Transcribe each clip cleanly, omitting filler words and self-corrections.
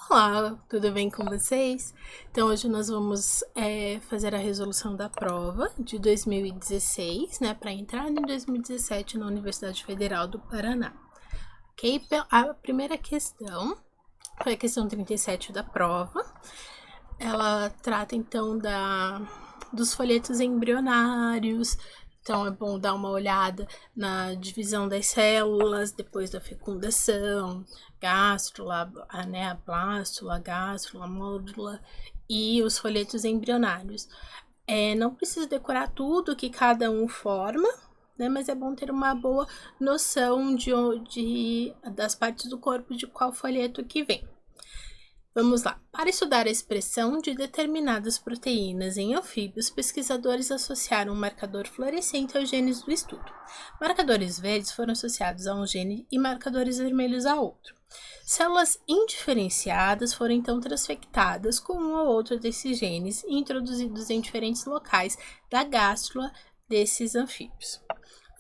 Olá, tudo bem com vocês? Então, hoje nós vamos fazer a resolução da prova de 2016, né, para entrar em 2017 na Universidade Federal do Paraná. Ok? A primeira questão foi a questão 37 da prova. Ela trata, então, dos folhetos embrionários. Então, é bom dar uma olhada na divisão das células depois da fecundação, gástrula, né, a blástula, gástrula, módula e os folhetos embrionários. Não precisa decorar tudo que cada um forma, né, mas é bom ter uma boa noção das partes do corpo de qual folheto que vem. Vamos lá. Para estudar a expressão de determinadas proteínas em anfíbios, pesquisadores associaram um marcador fluorescente aos genes do estudo. Marcadores verdes foram associados a um gene e marcadores vermelhos a outro. Células indiferenciadas foram então transfectadas com um ou outro desses genes e introduzidos em diferentes locais da gástrula desses anfíbios.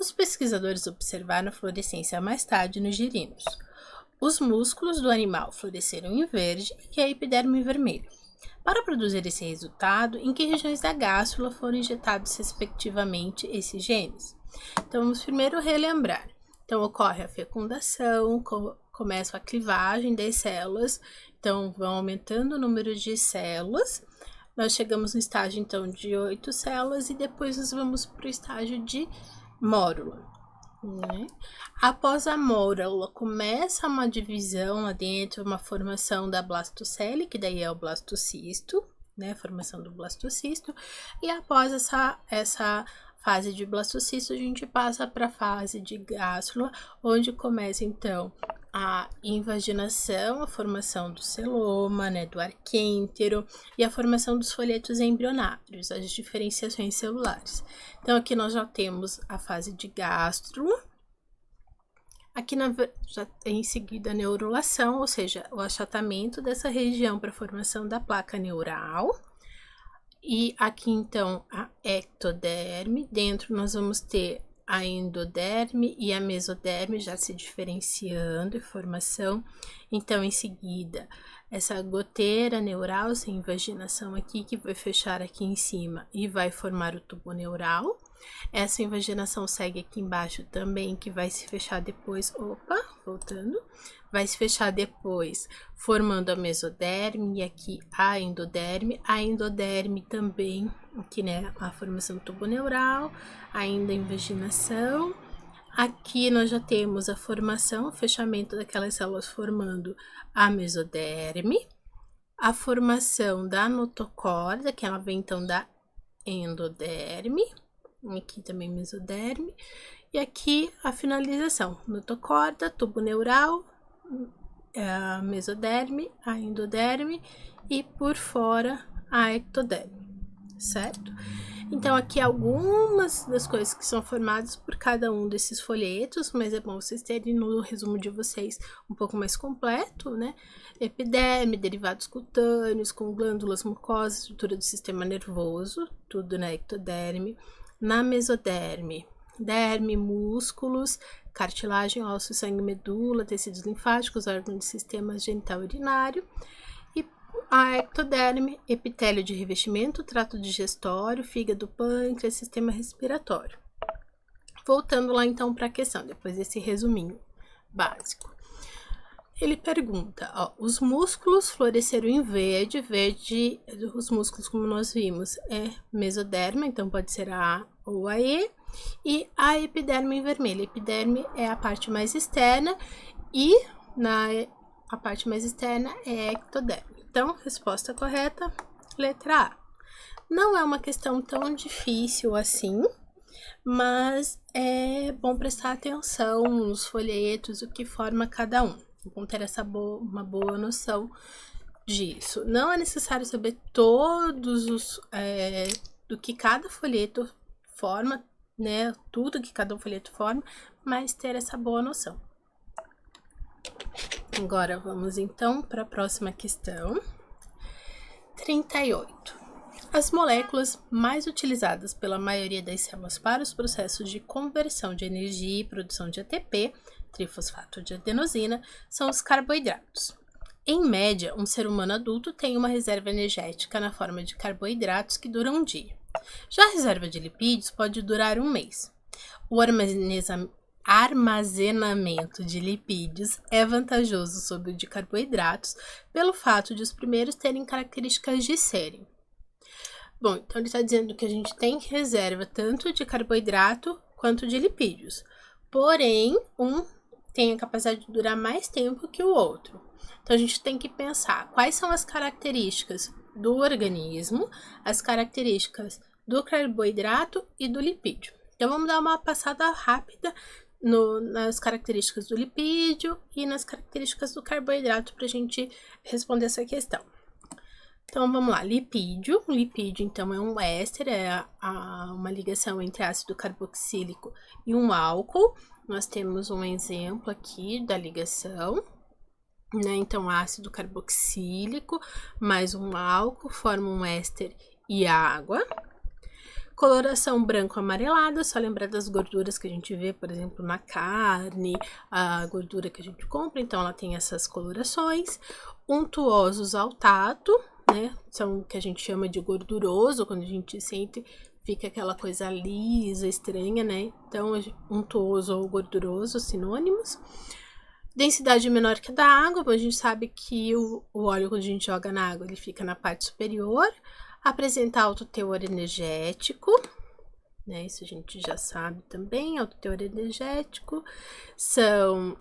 Os pesquisadores observaram a fluorescência mais tarde nos girinos. Os músculos do animal floresceram em verde e a epiderme em vermelho. Para produzir esse resultado, em que regiões da gástrula foram injetados respectivamente esses genes? Então, vamos primeiro relembrar. Então, ocorre a fecundação, começa a clivagem das células, então vão aumentando o número de células. Nós chegamos no estágio, então, de 8 células e depois nós vamos para o estágio de mórula. Após a mórula, começa uma divisão lá dentro, uma formação da blastocele, que daí é o blastocisto, né? Formação do blastocisto. E após essa fase de blastocisto, a gente passa para a fase de gástrula, onde começa então a invaginação, a formação do celoma, né, do arquêntero e a formação dos folhetos embrionários, as diferenciações celulares. Então, aqui nós já temos a fase de gástrula. Aqui já em seguida a neurulação, ou seja, o achatamento dessa região para a formação da placa neural. E aqui então a ectoderme, dentro nós vamos ter a endoderme e a mesoderme já se diferenciando em formação. Então, em seguida, essa goteira neural sem invaginação aqui, que vai fechar aqui em cima e vai formar o tubo neural. Essa invaginação segue aqui embaixo também, que vai se fechar depois, voltando, vai se fechar depois, formando a mesoderme e aqui a endoderme também, aqui, né, a formação do tubo neural, ainda a invaginação. Aqui nós já temos a formação, o fechamento daquelas células formando a mesoderme, a formação da notocorda, que ela vem então da endoderme, aqui também mesoderme, e aqui a finalização, notocorda, tubo neural, a mesoderme, a endoderme e por fora a ectoderme, certo? Então, aqui algumas das coisas que são formadas por cada um desses folhetos, mas é bom vocês terem no resumo de vocês um pouco mais completo, né? Epiderme, derivados cutâneos, com glândulas mucosas, estrutura do sistema nervoso, tudo na ectoderme. Na mesoderme, derme, músculos, cartilagem, ossos, sangue, medula, tecidos linfáticos, órgãos do sistema genital urinário. E a ectoderme, epitélio de revestimento, trato digestório, fígado, pâncreas, sistema respiratório. Voltando lá então para a questão, depois desse resuminho básico. Ele pergunta, os músculos floresceram em verde, os músculos, como nós vimos, é mesoderma, então pode ser a A ou a E, e a epiderme em vermelho. A epiderme é a parte mais externa e a parte mais externa é a ectoderme. Então, resposta correta, letra A. Não é uma questão tão difícil assim, mas é bom prestar atenção nos folhetos, o que forma cada um. Vão ter uma boa noção disso. Não é necessário saber todos do que cada folheto forma, né? Tudo que cada folheto forma, mas ter essa boa noção. Agora vamos então para a próxima questão. 38. As moléculas mais utilizadas pela maioria das células para os processos de conversão de energia e produção de ATP, trifosfato de adenosina, são os carboidratos. Em média, um ser humano adulto tem uma reserva energética na forma de carboidratos que dura um dia. Já a reserva de lipídios pode durar um mês. O armazenamento de lipídios é vantajoso sobre o de carboidratos pelo fato de os primeiros terem características de serem. Bom, então ele está dizendo que a gente tem reserva tanto de carboidrato quanto de lipídios. Porém, um tem a capacidade de durar mais tempo que o outro. Então, a gente tem que pensar quais são as características do organismo, as características do carboidrato e do lipídio. Então, vamos dar uma passada rápida nas características do lipídio e nas características do carboidrato para a gente responder essa questão. Então, vamos lá. Lipídio. Lipídio, então, é um éster, uma ligação entre ácido carboxílico e um álcool. Nós temos um exemplo aqui da ligação, né? Então, ácido carboxílico mais um álcool formam um éster e água. Coloração branco-amarelada, só lembrar das gorduras que a gente vê, por exemplo, na carne, a gordura que a gente compra, então ela tem essas colorações. Untuosos ao tato, né? São o que a gente chama de gorduroso, quando a gente sente, fica aquela coisa lisa, estranha, né? Então, untuoso ou gorduroso, sinônimos. Densidade menor que a da água, a gente sabe que o óleo, quando a gente joga na água, ele fica na parte superior. Apresenta alto teor energético, né? Isso a gente já sabe também, alto teor energético. São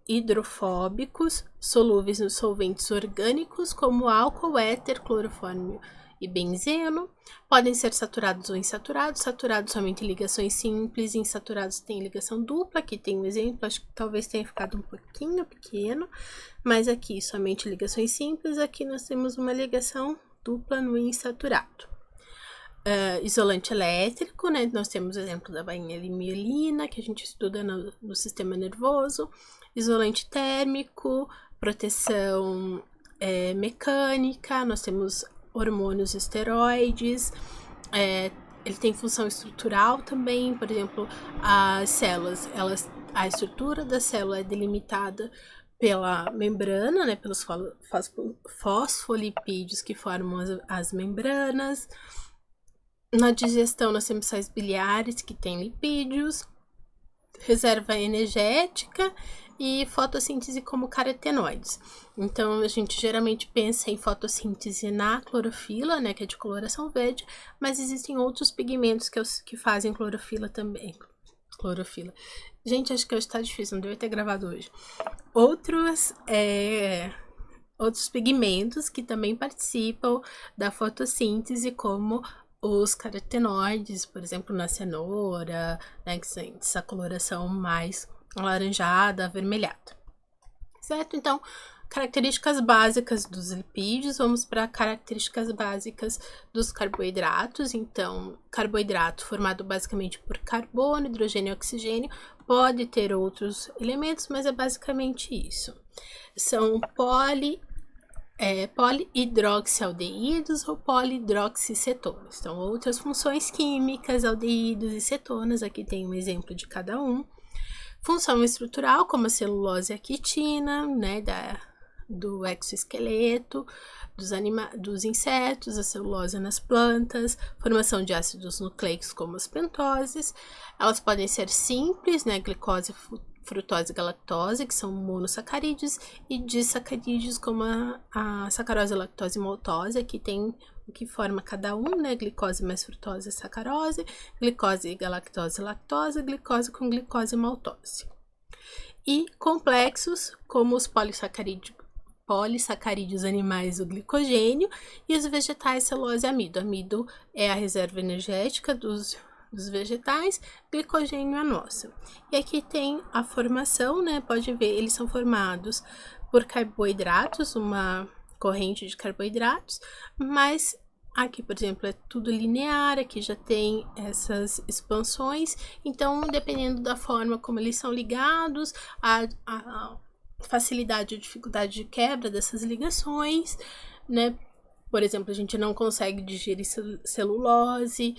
hidrofóbicos, solúveis nos solventes orgânicos, como álcool, éter, clorofórmio e benzeno. Podem ser saturados ou insaturados, saturados somente em ligações simples, insaturados tem ligação dupla, aqui tem um exemplo, acho que talvez tenha ficado um pouquinho pequeno, mas aqui somente ligações simples, aqui nós temos uma ligação dupla no insaturado. Isolante elétrico, né? Nós temos o exemplo da bainha mielina, que a gente estuda no sistema nervoso. Isolante térmico, proteção mecânica, nós temos hormônios esteroides, ele tem função estrutural também, por exemplo, as células, a estrutura da célula é delimitada pela membrana, né, pelos fosfolipídios que formam as membranas. Na digestão, nós temos sais biliares que têm lipídios, reserva energética e fotossíntese como carotenoides. Então, a gente geralmente pensa em fotossíntese na clorofila, né, que é de coloração verde, mas existem outros pigmentos que fazem clorofila também. Clorofila. Gente, acho que hoje tá difícil, não devia ter gravado hoje. Outros pigmentos que também participam da fotossíntese, como os carotenoides, por exemplo, na cenoura, né, que tem essa coloração mais alaranjada, avermelhada. Certo? Então, características básicas dos lipídios, vamos para características básicas dos carboidratos. Então, carboidrato formado basicamente por carbono, hidrogênio e oxigênio, pode ter outros elementos, mas é basicamente isso. São polihidroxialdeídos ou polihidroxicetonas. Então, outras funções químicas, aldeídos e cetonas, aqui tem um exemplo de cada um. Função estrutural, como a celulose e a quitina, né, do exoesqueleto, dos insetos, a celulose nas plantas, formação de ácidos nucleicos, como as pentoses. Elas podem ser simples, né, glicose, frutose e galactose, que são monossacarídeos, e disacarídeos, como a sacarose, lactose e maltose, que tem o que forma cada um, né? Glicose mais frutose e sacarose, glicose, galactose e lactose, glicose com glicose e maltose. E complexos, como os polissacarídeos animais, o glicogênio, e os vegetais, celulose e amido. Amido é a reserva energética dos vegetais, glicogênio é a nossa. E aqui tem a formação, né? Pode ver, eles são formados por carboidratos, uma corrente de carboidratos, mas aqui, por exemplo, é tudo linear, aqui já tem essas expansões, então, dependendo da forma como eles são ligados, a facilidade ou dificuldade de quebra dessas ligações, né? Por exemplo, a gente não consegue digerir celulose,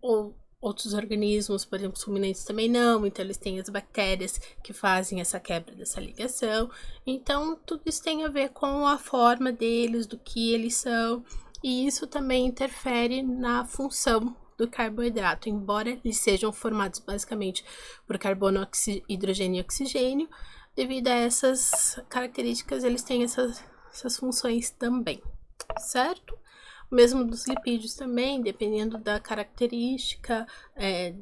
ou outros organismos, por exemplo, os ruminantes também não, então eles têm as bactérias que fazem essa quebra dessa ligação. Então, tudo isso tem a ver com a forma deles, do que eles são, e isso também interfere na função do carboidrato, embora eles sejam formados basicamente por carbono, hidrogênio e oxigênio, devido a essas características, eles têm essas funções também, certo? O mesmo dos lipídios também, dependendo da característica,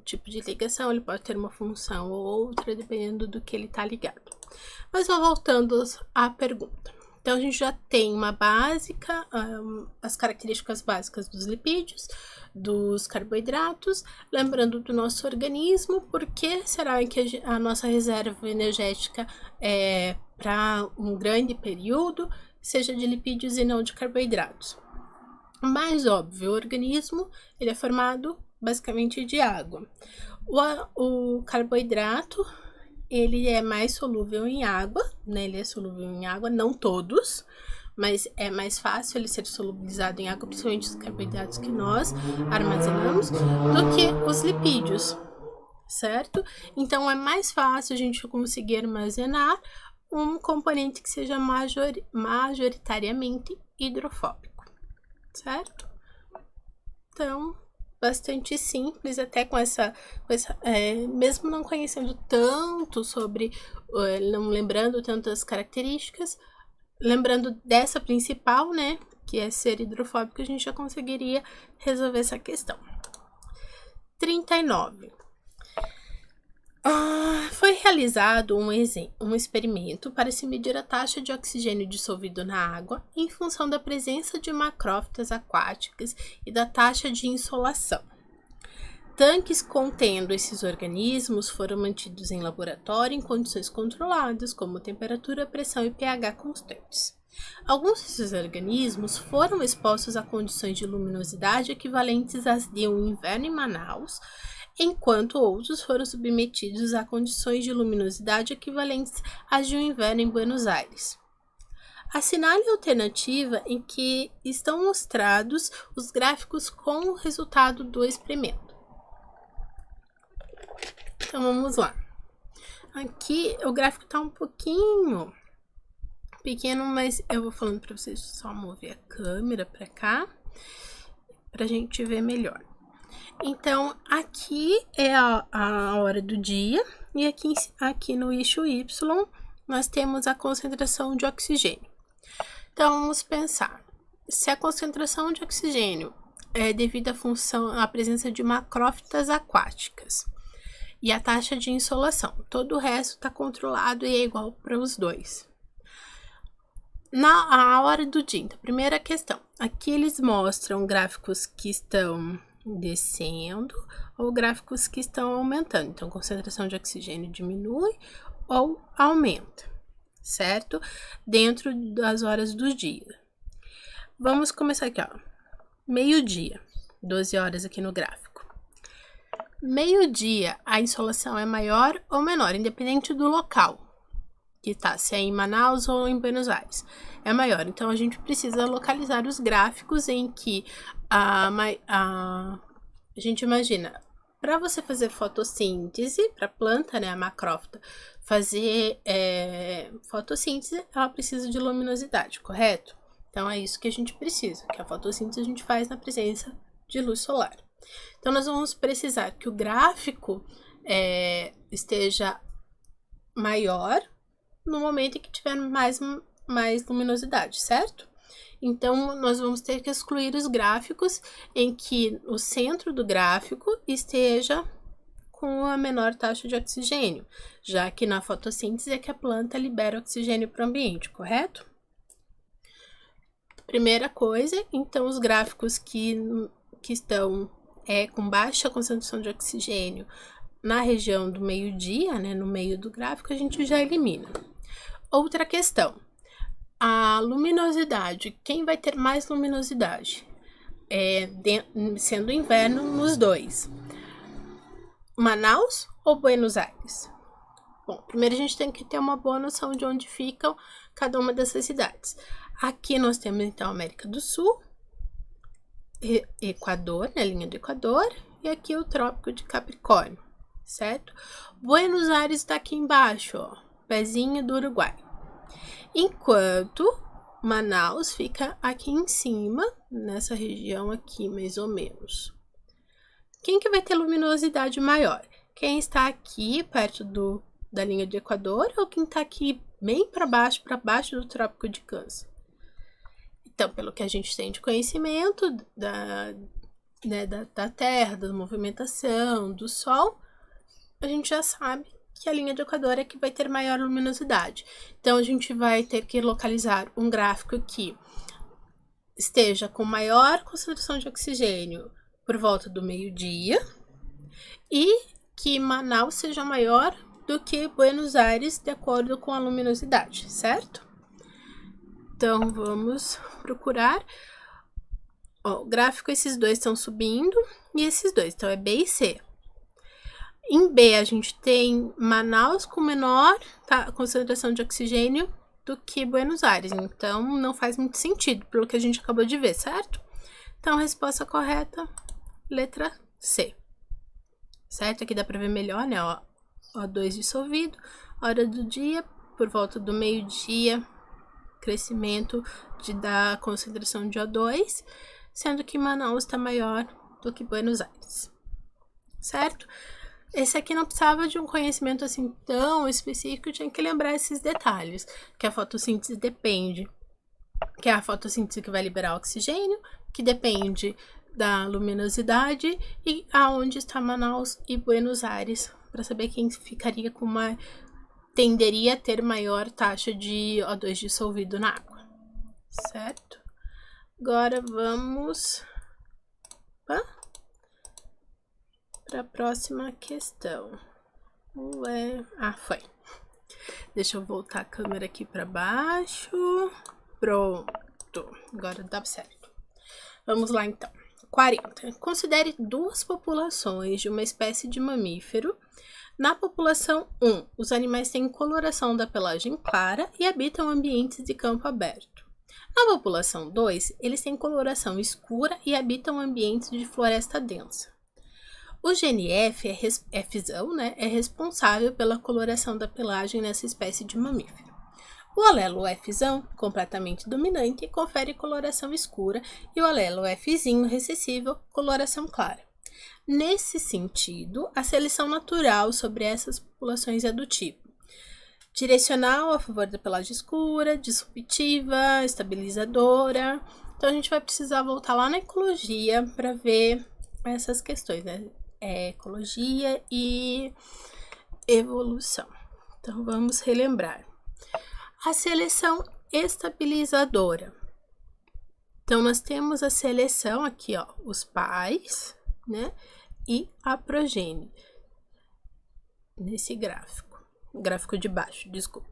tipo de ligação, ele pode ter uma função ou outra, dependendo do que ele está ligado. Mas voltando à pergunta. Então, a gente já tem uma básica, as características básicas dos lipídios, dos carboidratos, lembrando do nosso organismo, por que será que a nossa reserva energética para um grande período seja de lipídios e não de carboidratos. Mais óbvio, o organismo ele é formado basicamente de água. O carboidrato ele é mais solúvel em água, né? Ele é solúvel em água, não todos, mas é mais fácil ele ser solubilizado em água, principalmente os carboidratos que nós armazenamos, do que os lipídios, certo? Então é mais fácil a gente conseguir armazenar um componente que seja majoritariamente hidrofóbico, certo? Então, bastante simples, até com essa mesmo não conhecendo tanto sobre, não lembrando tantas características, lembrando dessa principal, né, que é ser hidrofóbico, a gente já conseguiria resolver essa questão. 39. Foi realizado um experimento para se medir a taxa de oxigênio dissolvido na água em função da presença de macrófitas aquáticas e da taxa de insolação. Tanques contendo esses organismos foram mantidos em laboratório em condições controladas, como temperatura, pressão e pH constantes. Alguns desses organismos foram expostos a condições de luminosidade equivalentes às de um inverno em Manaus, enquanto outros foram submetidos a condições de luminosidade equivalentes às de um inverno em Buenos Aires. Assinale a alternativa em que estão mostrados os gráficos com o resultado do experimento. Então, vamos lá. Aqui, o gráfico está um pouquinho pequeno, mas eu vou falando para vocês só mover a câmera para cá, para a gente ver melhor. Então, aqui é a hora do dia, e aqui no eixo Y, nós temos a concentração de oxigênio. Então, vamos pensar, se a concentração de oxigênio é devido à presença de macrófitas aquáticas, e a taxa de insolação, todo o resto está controlado e é igual para os dois. Na hora do dia, então, primeira questão, aqui eles mostram gráficos que estão descendo ou gráficos que estão aumentando. Então, a concentração de oxigênio diminui ou aumenta, certo? Dentro das horas do dia. Vamos começar aqui, ó. Meio-dia, 12 horas aqui no gráfico. Meio-dia, a insolação é maior ou menor, independente do local que tá, se é em Manaus ou em Buenos Aires. É maior, então a gente precisa localizar os gráficos em que a gente imagina, para você fazer fotossíntese, para a planta, né, a macrófita, fazer fotossíntese, ela precisa de luminosidade, correto? Então é isso que a gente precisa, que a fotossíntese a gente faz na presença de luz solar. Então nós vamos precisar que o gráfico esteja maior no momento em que tiver mais luminosidade, certo? Então, nós vamos ter que excluir os gráficos em que o centro do gráfico esteja com a menor taxa de oxigênio, já que na fotossíntese é que a planta libera oxigênio para o ambiente, correto? Primeira coisa, então, os gráficos que estão com baixa concentração de oxigênio na região do meio-dia, né, no meio do gráfico, a gente já elimina. Outra questão, a luminosidade, quem vai ter mais luminosidade? Sendo inverno nos dois, Manaus ou Buenos Aires? Bom, primeiro a gente tem que ter uma boa noção de onde ficam cada uma dessas cidades. Aqui nós temos então América do Sul, Equador, né, linha do Equador, e aqui o Trópico de Capricórnio, certo? Buenos Aires está aqui embaixo, ó, pezinho do Uruguai. Enquanto Manaus fica aqui em cima, nessa região aqui, mais ou menos. Quem que vai ter luminosidade maior? Quem está aqui perto da linha de Equador ou quem está aqui bem para baixo do Trópico de Câncer? Então, pelo que a gente tem de conhecimento da Terra, da movimentação, do Sol, a gente já sabe que a linha de Equador é que vai ter maior luminosidade. Então, a gente vai ter que localizar um gráfico que esteja com maior concentração de oxigênio por volta do meio-dia e que Manaus seja maior do que Buenos Aires, de acordo com a luminosidade, certo? Então, vamos procurar. Ó, o gráfico, esses dois estão subindo e esses dois, então é B e C. Em B, a gente tem Manaus com menor concentração de oxigênio do que Buenos Aires. Então, não faz muito sentido, pelo que a gente acabou de ver, certo? Então, a resposta correta, letra C. Certo? Aqui dá para ver melhor, né? Ó, O2 dissolvido, hora do dia, por volta do meio-dia, crescimento da concentração de O2, sendo que Manaus está maior do que Buenos Aires. Certo? Esse aqui não precisava de um conhecimento assim tão específico, tinha que lembrar esses detalhes, que a fotossíntese depende, que é a fotossíntese que vai liberar oxigênio, que depende da luminosidade e aonde está Manaus e Buenos Aires, para saber quem ficaria com tenderia a ter maior taxa de O2 dissolvido na água, certo? Agora vamos para a próxima questão. Foi. Deixa eu voltar a câmera aqui para baixo. Pronto. Agora dá certo. Vamos lá, então. 40. Considere duas populações de uma espécie de mamífero. Na população 1, os animais têm coloração da pelagem clara e habitam ambientes de campo aberto. Na população 2, eles têm coloração escura e habitam ambientes de floresta densa. O gene F, Fzão, né, é responsável pela coloração da pelagem nessa espécie de mamífero. O alelo Fzão, completamente dominante, confere coloração escura e o alelo Fzinho recessivo, coloração clara. Nesse sentido, a seleção natural sobre essas populações é do tipo direcional a favor da pelagem escura, disruptiva, estabilizadora. Então, a gente vai precisar voltar lá na ecologia para ver essas questões, né? Ecologia e evolução. Então, vamos relembrar. A seleção estabilizadora. Então, nós temos a seleção aqui, ó, os pais, né? E a progênie. Nesse gráfico de baixo, desculpa.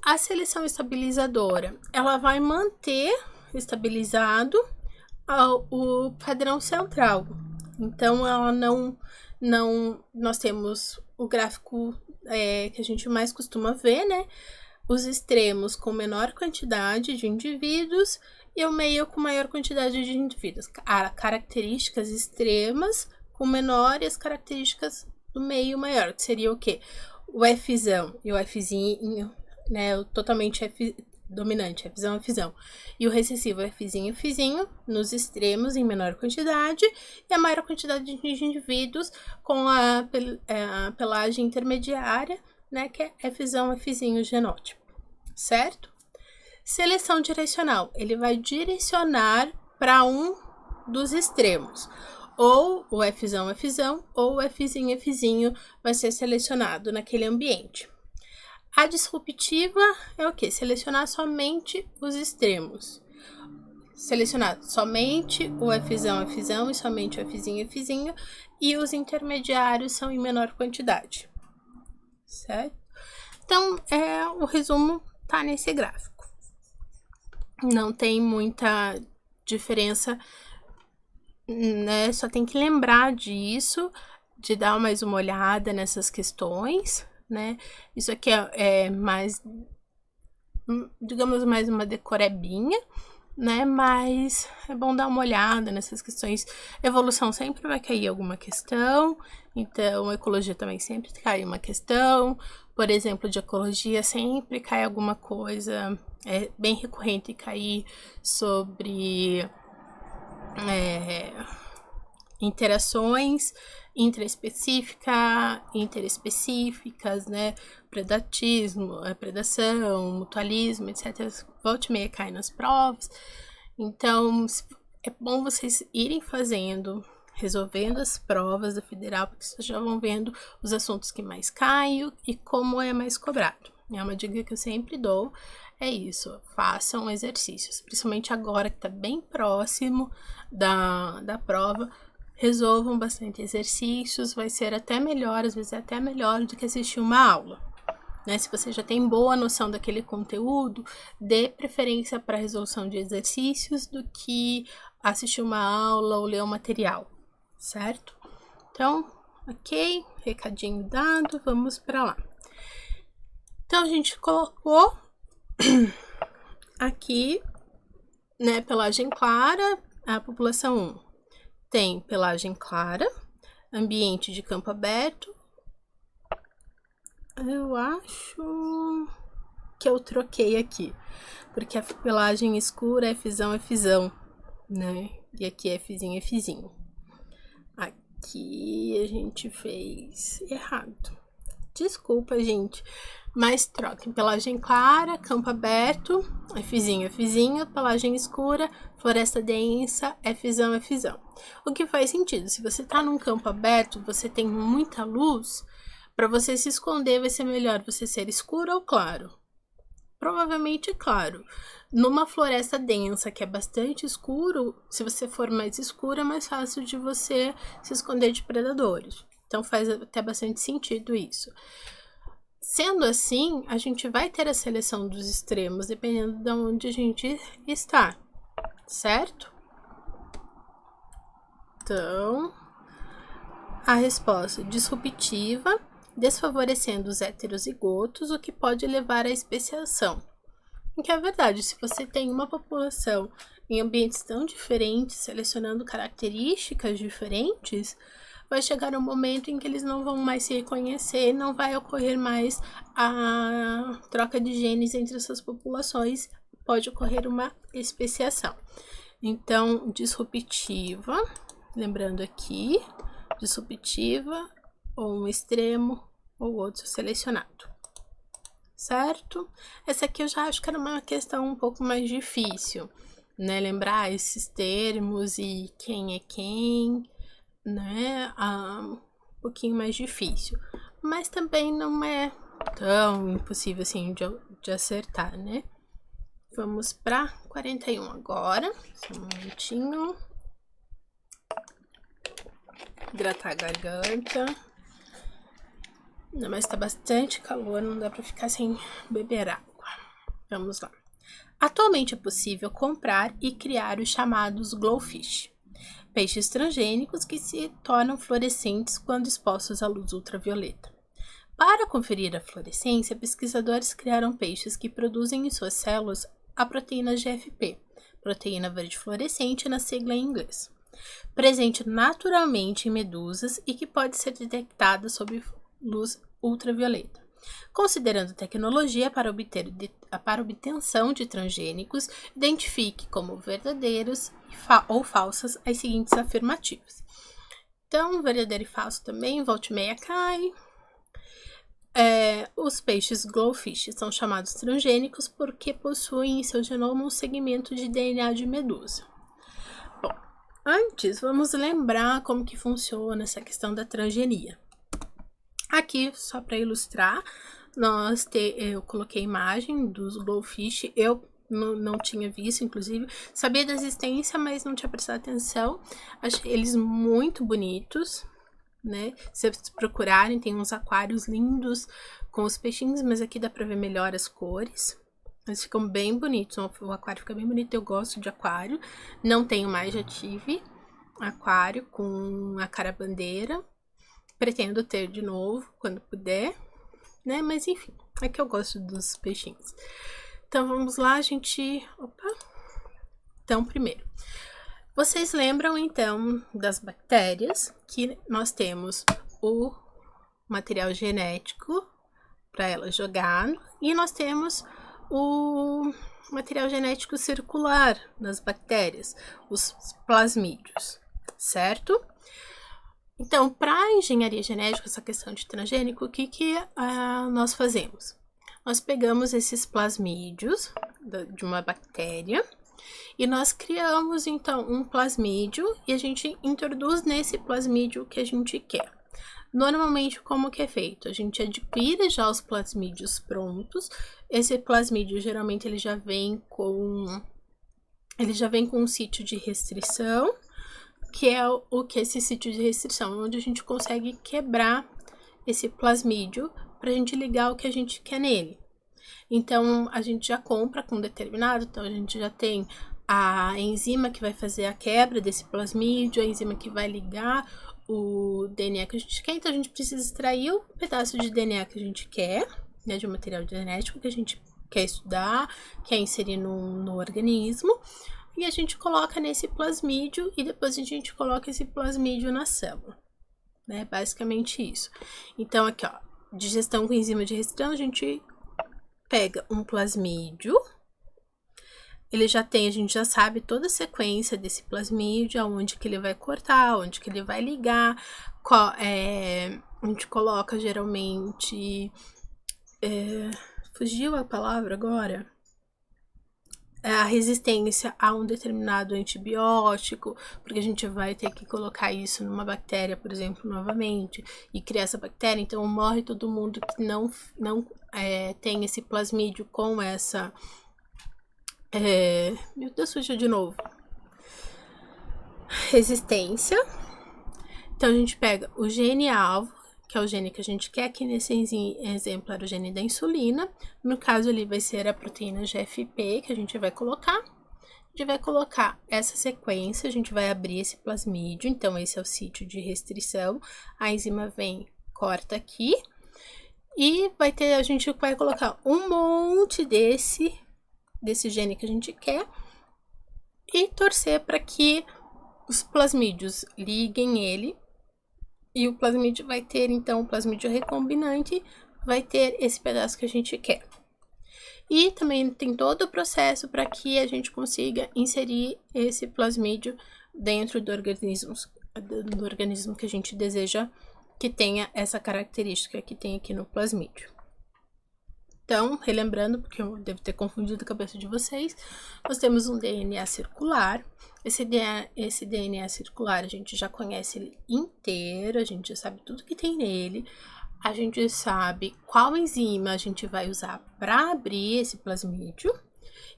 A seleção estabilizadora, ela vai manter estabilizado o padrão central. Então, ela não nós temos o gráfico que a gente mais costuma ver, né? Os extremos com menor quantidade de indivíduos e o meio com maior quantidade de indivíduos. Características extremas com menores características do meio maior, que seria o quê? O Fzão e o Fzinho, né? O totalmente dominante, Fzão, Fzão. E o recessivo Fzinho, Fzinho, nos extremos em menor quantidade, e a maior quantidade de indivíduos com a pelagem intermediária, né? Que é Fzão, Fzinho genótipo, certo? Seleção direcional, ele vai direcionar para um dos extremos. Ou o Fzão, Fzão, ou o Fzinho, Fzinho vai ser selecionado naquele ambiente. A disruptiva é o quê? Selecionar somente os extremos. Selecionar somente o Fzão, Fzão e somente o Fzinho, Fzinho. E os intermediários são em menor quantidade. Certo? Então, o resumo tá nesse gráfico. Não tem muita diferença, né? Só tem que lembrar disso, de dar mais uma olhada nessas questões, né? Isso aqui é mais, digamos, mais uma decorebinha, né? Mas é bom dar uma olhada nessas questões. Evolução sempre vai cair alguma questão, então ecologia também sempre cai uma questão. Por exemplo, de ecologia sempre cai alguma coisa, é bem recorrente cair sobre interações interespecíficas, né? Predatismo, predação, mutualismo, etc. Volta e meia cai nas provas. Então, é bom vocês irem fazendo, resolvendo as provas da federal, porque vocês já vão vendo os assuntos que mais caem e como é mais cobrado. É uma dica que eu sempre dou, é isso, façam exercícios, principalmente agora que está bem próximo da prova, resolvam bastante exercícios, vai ser até melhor, às vezes é até melhor do que assistir uma aula. Né? Se você já tem boa noção daquele conteúdo, dê preferência para a resolução de exercícios do que assistir uma aula ou ler o material, certo? Então, ok, recadinho dado, vamos para lá. Então, a gente colocou aqui, né, pelagem clara, a população 1 tem pelagem clara, ambiente de campo aberto. Eu acho que eu troquei aqui, porque a pelagem escura é Fzão, né? E aqui é Fzinho. Aqui a gente fez errado. Desculpa, gente. Mas troquem pelagem clara, campo aberto, Fzinho, pelagem escura, floresta densa, Fzão. O que faz sentido, se você tá num campo aberto, você tem muita luz, para você se esconder vai ser melhor você ser escuro ou claro. Provavelmente claro. Numa floresta densa, que é bastante escuro, se você for mais escuro, é mais fácil de você se esconder de predadores. Então faz até bastante sentido isso. Sendo assim, a gente vai ter a seleção dos extremos, dependendo de onde a gente está, certo? Então, a resposta disruptiva, desfavorecendo os heterozigotos, o que pode levar à especiação. O que é verdade, se você tem uma população em ambientes tão diferentes, selecionando características diferentes, vai chegar um momento em que eles não vão mais se reconhecer, não vai ocorrer mais a troca de genes entre essas populações, pode ocorrer uma especiação. Então, disruptiva, lembrando aqui, disruptiva, ou um extremo, ou outro selecionado. Certo? Essa aqui eu já acho que era uma questão um pouco mais difícil, né? Lembrar esses termos e quem é quem, né? Um pouquinho mais difícil, mas também não é tão impossível assim de acertar, né? Vamos para 41 agora, só um momentinho, hidratar a garganta. Não, mas tá bastante calor, não dá para ficar sem beber água. Vamos lá. Atualmente é possível comprar e criar os chamados glowfish, peixes transgênicos que se tornam fluorescentes quando expostos à luz ultravioleta. Para conferir a fluorescência, pesquisadores criaram peixes que produzem em suas células a proteína GFP, proteína verde fluorescente na sigla em inglês, presente naturalmente em medusas e que pode ser detectada sob luz ultravioleta. Considerando tecnologia para obtenção de transgênicos, identifique como verdadeiros ou falsas as seguintes afirmativas. Então, verdadeiro e falso também, volta e meia cai. Os peixes glowfish são chamados transgênicos porque possuem em seu genoma um segmento de DNA de medusa. Bom, antes vamos lembrar como que funciona essa questão da transgenia. Aqui, só para ilustrar, eu coloquei a imagem dos glowfish, eu não tinha visto, inclusive, sabia da existência, mas não tinha prestado atenção. Achei eles muito bonitos, né? Se vocês procurarem, tem uns aquários lindos com os peixinhos, mas aqui dá para ver melhor as cores. Eles ficam bem bonitos, o aquário fica bem bonito, eu gosto de aquário. Não tenho mais, já tive aquário com a carabandeira. Pretendo ter de novo, quando puder, né? Mas enfim, é que eu gosto dos peixinhos. Então, vamos lá, gente... Opa! Então, primeiro, vocês lembram então das bactérias que nós temos o material genético para ela jogar e nós temos o material genético circular nas bactérias, os plasmídios, certo? Então, para a engenharia genética, essa questão de transgênico, o que nós fazemos? Nós pegamos esses plasmídios de uma bactéria e nós criamos, então, um plasmídio e a gente introduz nesse plasmídio o que a gente quer. Normalmente, como que é feito? A gente adquire já os plasmídios prontos. Esse plasmídio, geralmente, ele já vem com um sítio de restrição, que é o que esse sítio de restrição, onde a gente consegue quebrar esse plasmídio para a gente ligar o que a gente quer nele. Então, a gente já compra com determinado, então a gente já tem a enzima que vai fazer a quebra desse plasmídio, a enzima que vai ligar o DNA que a gente quer, então a gente precisa extrair o pedaço de DNA que a gente quer, né, de um material genético que a gente quer estudar, quer inserir no organismo, e a gente coloca nesse plasmídio e depois a gente coloca esse plasmídio na célula, né, basicamente isso. Então aqui, ó, digestão com enzima de restrição, a gente pega um plasmídio, ele já tem, a gente já sabe toda a sequência desse plasmídio, aonde que ele vai cortar, onde que ele vai ligar, a gente coloca geralmente, fugiu a palavra agora, a resistência a um determinado antibiótico, porque a gente vai ter que colocar isso numa bactéria, por exemplo, novamente, e criar essa bactéria, então morre todo mundo que não tem esse plasmídio com essa... meu Deus, fugiu de novo. Resistência. Então, a gente pega o gene-alvo, que é o gene que a gente quer, que nesse exemplo era o gene da insulina. No caso, ali vai ser a proteína GFP que a gente vai colocar. A gente vai colocar essa sequência, a gente vai abrir esse plasmídio, então esse é o sítio de restrição. A enzima vem, corta aqui, e a gente vai colocar um monte desse gene que a gente quer e torcer para que os plasmídios liguem ele e o plasmídio vai ter, então, o plasmídio recombinante vai ter esse pedaço que a gente quer. E também tem todo o processo para que a gente consiga inserir esse plasmídio dentro do organismo que a gente deseja que tenha essa característica que tem aqui no plasmídio. Então, relembrando, porque eu devo ter confundido a cabeça de vocês, nós temos um DNA circular. Esse DNA circular, a gente já conhece ele inteiro, a gente já sabe tudo que tem nele. A gente sabe qual enzima a gente vai usar para abrir esse plasmídio.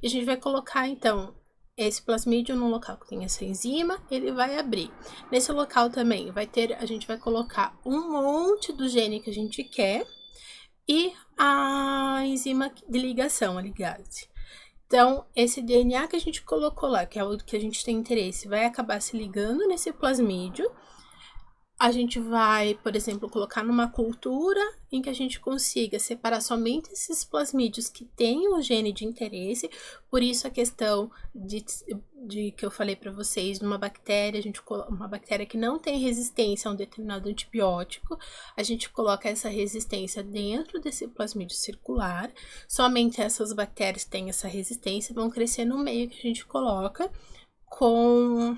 E a gente vai colocar, então, esse plasmídio num local que tem essa enzima, ele vai abrir. Nesse local também a gente vai colocar um monte do gene que a gente quer e a enzima de ligação, a ligase. Então, esse DNA que a gente colocou lá, que é o que a gente tem interesse, vai acabar se ligando nesse plasmídio. A gente vai, por exemplo, colocar numa cultura em que a gente consiga separar somente esses plasmídios que têm o gene de interesse. Por isso a questão de que eu falei para vocês, numa bactéria, uma bactéria que não tem resistência a um determinado antibiótico, a gente coloca essa resistência dentro desse plasmídio circular. Somente essas bactérias que têm essa resistência vão crescer no meio que a gente coloca com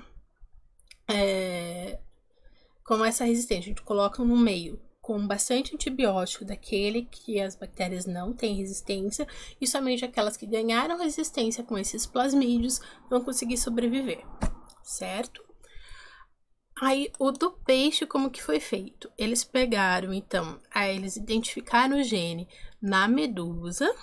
essa resistência. A gente coloca no meio com bastante antibiótico daquele que as bactérias não têm resistência e somente aquelas que ganharam resistência com esses plasmídios vão conseguir sobreviver, certo? Aí, o do peixe, como que foi feito? Eles pegaram, então, eles identificaram o gene na medusa,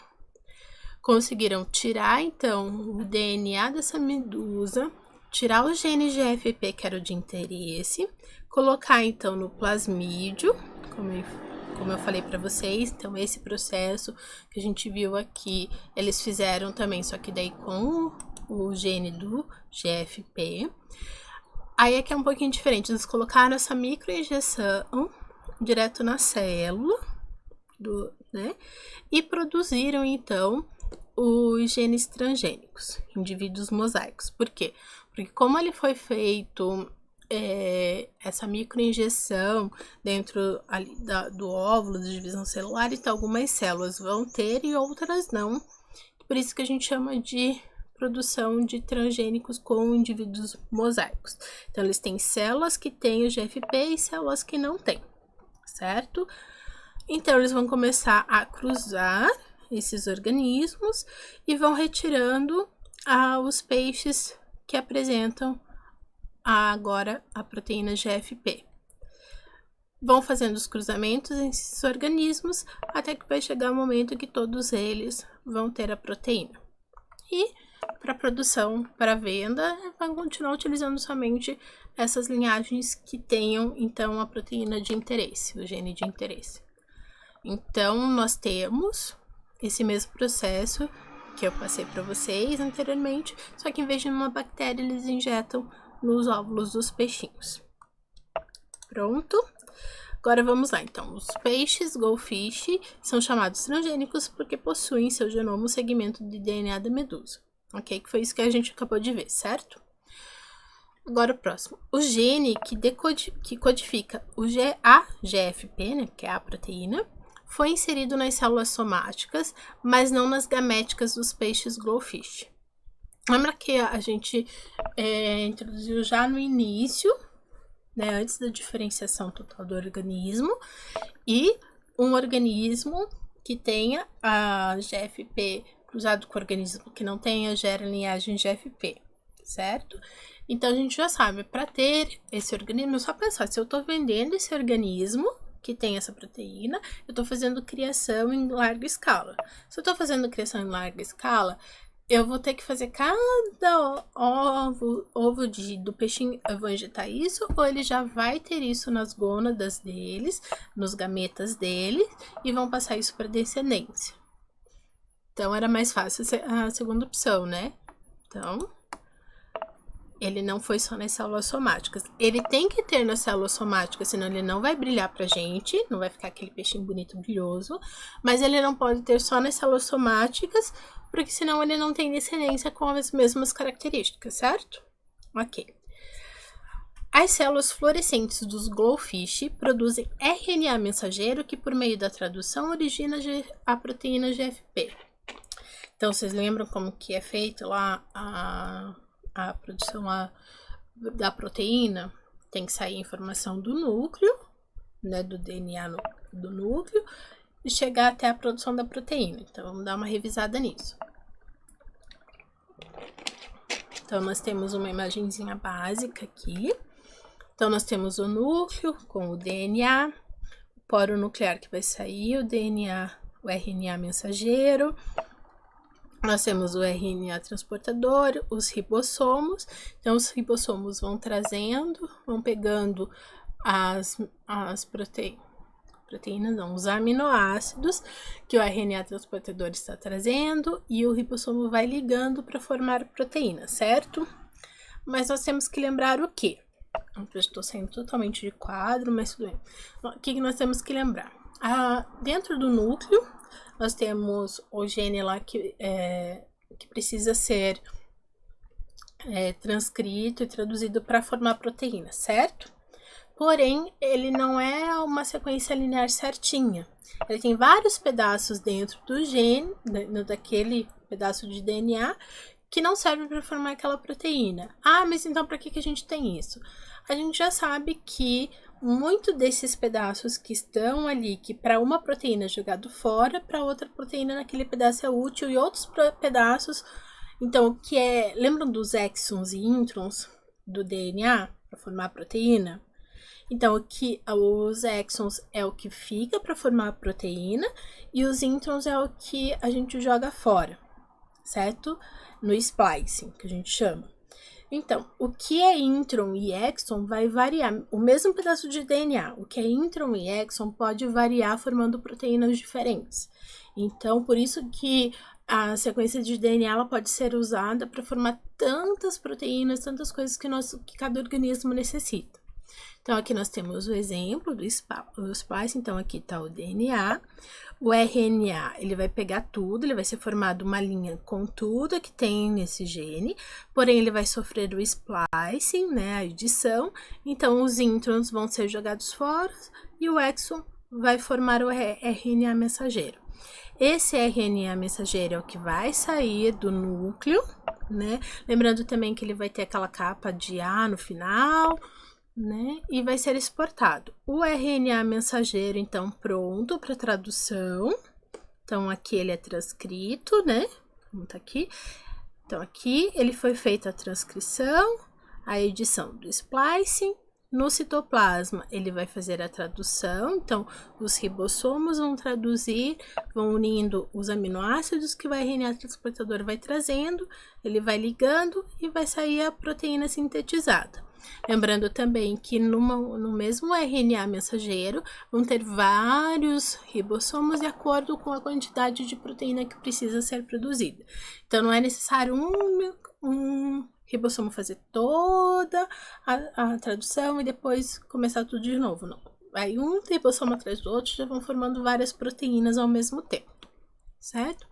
conseguiram tirar, então, o DNA dessa medusa, tirar o gene GFP, que era o de interesse, colocar, então, no plasmídio, como eu falei para vocês. Então, esse processo que a gente viu aqui, eles fizeram também, só que daí com o gene do GFP. Aí aqui é um pouquinho diferente, eles colocaram essa microinjeção direto na célula, né? E produziram, então, os genes transgênicos, indivíduos mosaicos. Por quê? Porque como ele foi feito essa microinjeção dentro ali do óvulo, da divisão celular, então algumas células vão ter e outras não. Por isso que a gente chama de produção de transgênicos com indivíduos mosaicos. Então, eles têm células que têm o GFP e células que não têm, certo? Então, eles vão começar a cruzar esses organismos e vão retirando os peixes que apresentam agora a proteína GFP. Vão fazendo os cruzamentos nesses organismos até que vai chegar o momento que todos eles vão ter a proteína. E para produção, para venda, vão continuar utilizando somente essas linhagens que tenham, então, a proteína de interesse, o gene de interesse. Então, nós temos esse mesmo processo que eu passei para vocês anteriormente, só que em vez de uma bactéria, eles injetam nos óvulos dos peixinhos. Pronto? Agora vamos lá, então. Os peixes goldfish são chamados transgênicos porque possuem em seu genoma um segmento de DNA da medusa. Ok? Que foi isso que a gente acabou de ver, certo? Agora o próximo. O gene que codifica a GFP, né, que é a proteína, foi inserido nas células somáticas, mas não nas gaméticas dos peixes goldfish. Lembra que a gente introduziu já no início, né, antes da diferenciação total do organismo, e um organismo que tenha a GFP cruzado com o organismo que não tenha, gera linhagem GFP, certo? Então, a gente já sabe, para ter esse organismo, é só pensar, se eu estou vendendo esse organismo que tem essa proteína, eu estou fazendo criação em larga escala. Se eu estou fazendo criação em larga escala, eu vou ter que fazer cada ovo do peixinho, eu vou injetar isso, ou ele já vai ter isso nas gônadas deles, nos gametas deles, e vão passar isso para descendência. Então, era mais fácil a segunda opção, né? Então, ele não foi só nas células somáticas. Ele tem que ter nas células somáticas, senão ele não vai brilhar pra gente, não vai ficar aquele peixinho bonito, brilhoso. Mas ele não pode ter só nas células somáticas, porque senão ele não tem descendência com as mesmas características, certo? Ok. As células fluorescentes dos goldfish produzem RNA mensageiro que, por meio da tradução, origina a proteína GFP. Então, vocês lembram como que é feito lá a produção da proteína? Tem que sair a informação do núcleo, né, do DNA do núcleo, e chegar até a produção da proteína. Então, vamos dar uma revisada nisso. Então, nós temos uma imagenzinha básica aqui. Então, nós temos o núcleo com o DNA, o poro nuclear que vai sair, o DNA, o RNA mensageiro. Nós temos o RNA transportador, os ribossomos. Então, os ribossomos vão trazendo, vão pegando as proteínas, não, os aminoácidos que o RNA transportador está trazendo e o ribossomo vai ligando para formar proteína, certo? Mas nós temos que lembrar o quê? Eu estou saindo totalmente de quadro, mas tudo bem. O que nós temos que lembrar? Dentro do núcleo, nós temos o gene lá que precisa ser transcrito e traduzido para formar proteína, certo? Porém, ele não é uma sequência linear certinha. Ele tem vários pedaços dentro do gene, daquele pedaço de DNA, que não serve para formar aquela proteína. Mas então para que a gente tem isso? A gente já sabe que muito desses pedaços que estão ali, que para uma proteína é jogado fora, para outra proteína naquele pedaço é útil, e outros pedaços, então, lembram dos exons e introns do DNA para formar a proteína? Então, os exons é o que fica para formar a proteína e os introns é o que a gente joga fora, certo? No splicing, que a gente chama. Então, o que é intron e exon vai variar. O mesmo pedaço de DNA, o que é intron e exon pode variar formando proteínas diferentes. Então, por isso que a sequência de DNA ela pode ser usada para formar tantas proteínas, tantas coisas que cada organismo necessita. Então, aqui nós temos o exemplo do splicing. Então, aqui está o DNA. O RNA, ele vai pegar tudo, ele vai ser formado uma linha com tudo que tem nesse gene, porém, ele vai sofrer o splicing, né, a edição. Então, os introns vão ser jogados fora e o exon vai formar o RNA mensageiro. Esse RNA mensageiro é o que vai sair do núcleo, né? Lembrando também que ele vai ter aquela capa de A no final, né? E vai ser exportado. O RNA mensageiro, então, pronto para tradução. Então, aqui ele é transcrito, né? Vamos tá aqui. Então, aqui ele foi feita a transcrição, a edição do splicing. No citoplasma, ele vai fazer a tradução, então os ribossomos vão traduzir, vão unindo os aminoácidos que o RNA transportador vai trazendo, ele vai ligando e vai sair a proteína sintetizada. Lembrando também que no mesmo RNA mensageiro vão ter vários ribossomos de acordo com a quantidade de proteína que precisa ser produzida. Então, não é necessário um ribossomo fazer toda a tradução e depois começar tudo de novo, não. Aí um ribossomo atrás do outro já vão formando várias proteínas ao mesmo tempo, certo?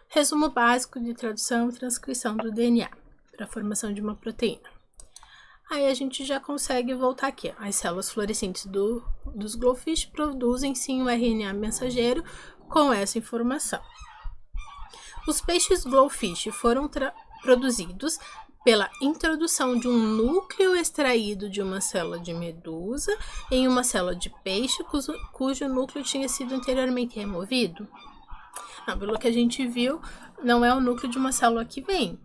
Resumo básico de tradução e transcrição do DNA para a formação de uma proteína. Aí a gente já consegue voltar aqui. As células fluorescentes dos glowfish produzem sim o RNA mensageiro com essa informação. Os peixes glowfish foram produzidos pela introdução de um núcleo extraído de uma célula de medusa em uma célula de peixe cujo núcleo tinha sido anteriormente removido? Não, pelo que a gente viu, não é o núcleo de uma célula que vem,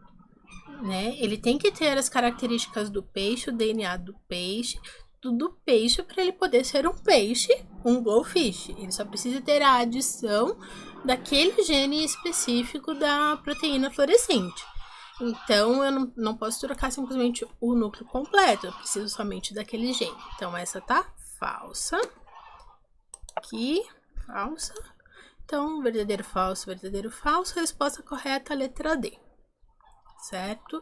né? Ele tem que ter as características do peixe, o DNA do peixe, tudo peixe para ele poder ser um peixe, um glowfish. Ele só precisa ter a adição daquele gene específico da proteína fluorescente. Então, eu não posso trocar simplesmente o núcleo completo, eu preciso somente daquele gene. Então, essa tá falsa. Aqui, falsa. Então, verdadeiro, falso, resposta correta, letra D. Certo?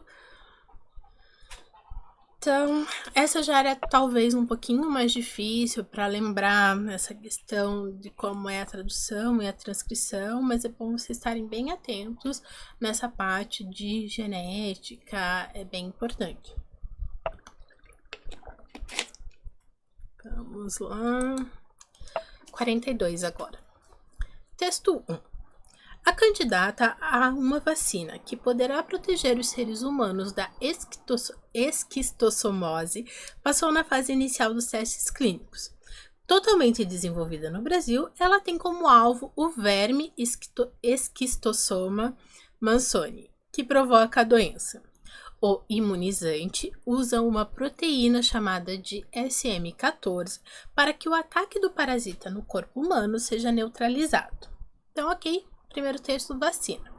Então, essa já era talvez um pouquinho mais difícil para lembrar essa questão de como é a tradução e a transcrição, mas é bom vocês estarem bem atentos nessa parte de genética, é bem importante. Vamos lá. 42 agora. Texto 1. A candidata a uma vacina que poderá proteger os seres humanos da esquistossomose passou na fase inicial dos testes clínicos. Totalmente desenvolvida no Brasil, ela tem como alvo o verme Esquistossoma mansoni, que provoca a doença. O imunizante usa uma proteína chamada de SM14 para que o ataque do parasita no corpo humano seja neutralizado. Então, ok. Primeiro texto, vacina.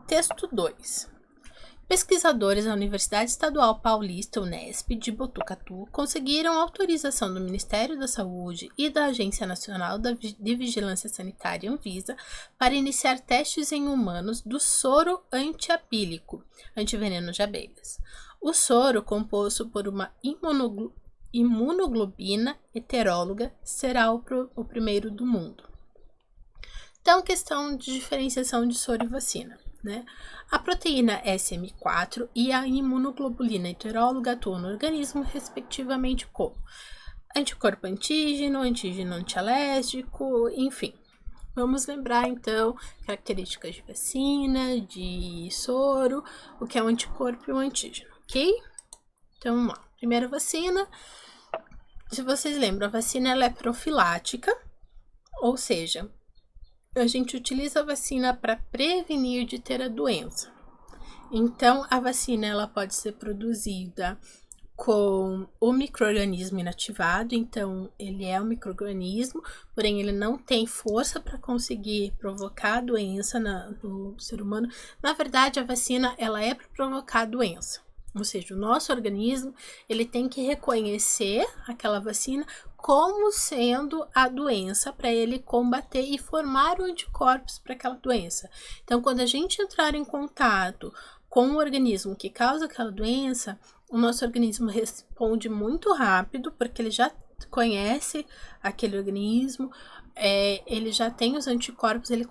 Texto 2. Pesquisadores da Universidade Estadual Paulista, Unesp, de Botucatu, conseguiram autorização do Ministério da Saúde e da Agência Nacional de Vigilância Sanitária, Anvisa, para iniciar testes em humanos do soro antiapílico, antiveneno de abelhas. O soro, composto por uma imunoglobina heteróloga, será o primeiro do mundo. Então, questão de diferenciação de soro e vacina, né? A proteína SM4 e a imunoglobulina heteróloga atuam no organismo, respectivamente, como anticorpo antígeno, antígeno antialérgico, enfim. Vamos lembrar, então, características de vacina, de soro, o que é um anticorpo e um antígeno, ok? Então, vamos lá. Primeira vacina, se vocês lembram, a vacina ela é profilática, ou seja, a gente utiliza a vacina para prevenir de ter a doença. Então, a vacina ela pode ser produzida com o micro-organismo inativado. Então, ele é um micro-organismo, porém ele não tem força para conseguir provocar a doença no ser humano. Na verdade, a vacina ela é para provocar a doença. Ou seja, o nosso organismo ele tem que reconhecer aquela vacina como sendo a doença para ele combater e formar anticorpos para aquela doença. Então, quando a gente entrar em contato com o organismo que causa aquela doença, o nosso organismo responde muito rápido, porque ele já conhece aquele organismo, ele já tem os anticorpos, ele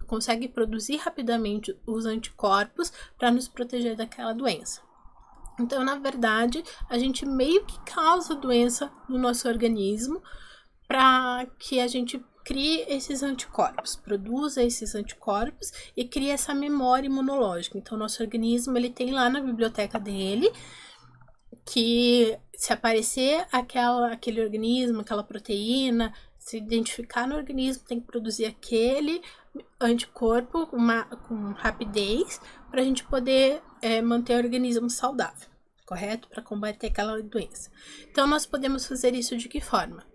consegue produzir rapidamente os anticorpos para nos proteger daquela doença. Então, na verdade, a gente meio que causa doença no nosso organismo para que a gente crie esses anticorpos, produza esses anticorpos e crie essa memória imunológica. Então, nosso organismo, ele tem lá na biblioteca dele que se aparecer aquele organismo, aquela proteína, se identificar no organismo, tem que produzir aquele anticorpo com rapidez para a gente poder manter o organismo saudável, correto? Para combater aquela doença. Então, nós podemos fazer isso de que forma?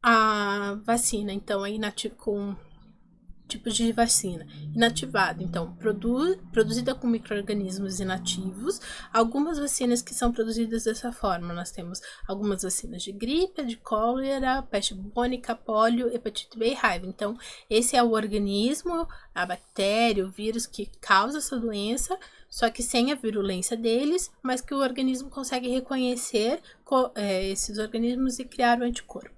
A vacina, então, é com tipos de vacina. Inativada, então, produzida com micro-organismos inativos. Algumas vacinas que são produzidas dessa forma. Nós temos algumas vacinas de gripe, de cólera, peste bubônica, pólio, hepatite B e raiva. Então, esse é o organismo, a bactéria, o vírus que causa essa doença, só que sem a virulência deles, mas que o organismo consegue reconhecer esses organismos e criar o anticorpo.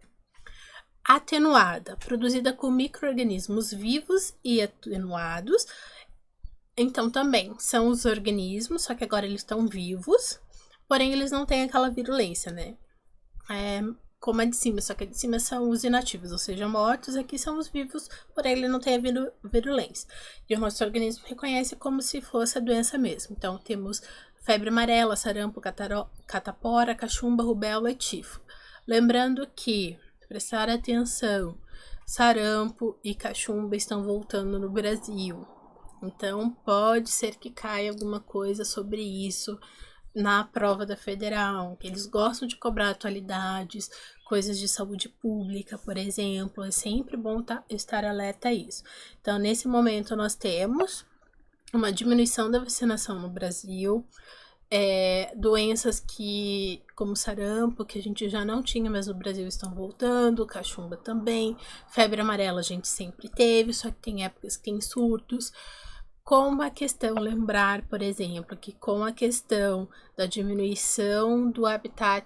Atenuada, produzida com micro-organismos vivos e atenuados. Então, também são os organismos, só que agora eles estão vivos, porém eles não têm aquela virulência, né? Como a de cima, só que a de cima são os inativos, ou seja, mortos, aqui são os vivos, porém ele não tem a virulência. E o nosso organismo reconhece como se fosse a doença mesmo. Então, temos febre amarela, sarampo, catapora, cachumba, rubéola e tifo. Lembrando que prestar atenção, sarampo e cachumba estão voltando no Brasil. Então, pode ser que caia alguma coisa sobre isso na prova da federal. Eles gostam de cobrar atualidades, coisas de saúde pública, por exemplo. É sempre bom estar alerta a isso. Então, nesse momento, nós temos uma diminuição da vacinação no Brasil. Doenças como sarampo, que a gente já não tinha, mas no Brasil estão voltando, cachumba também, febre amarela a gente sempre teve, só que tem épocas que tem surtos. Com a questão, lembrar, por exemplo, que com a questão da diminuição do habitat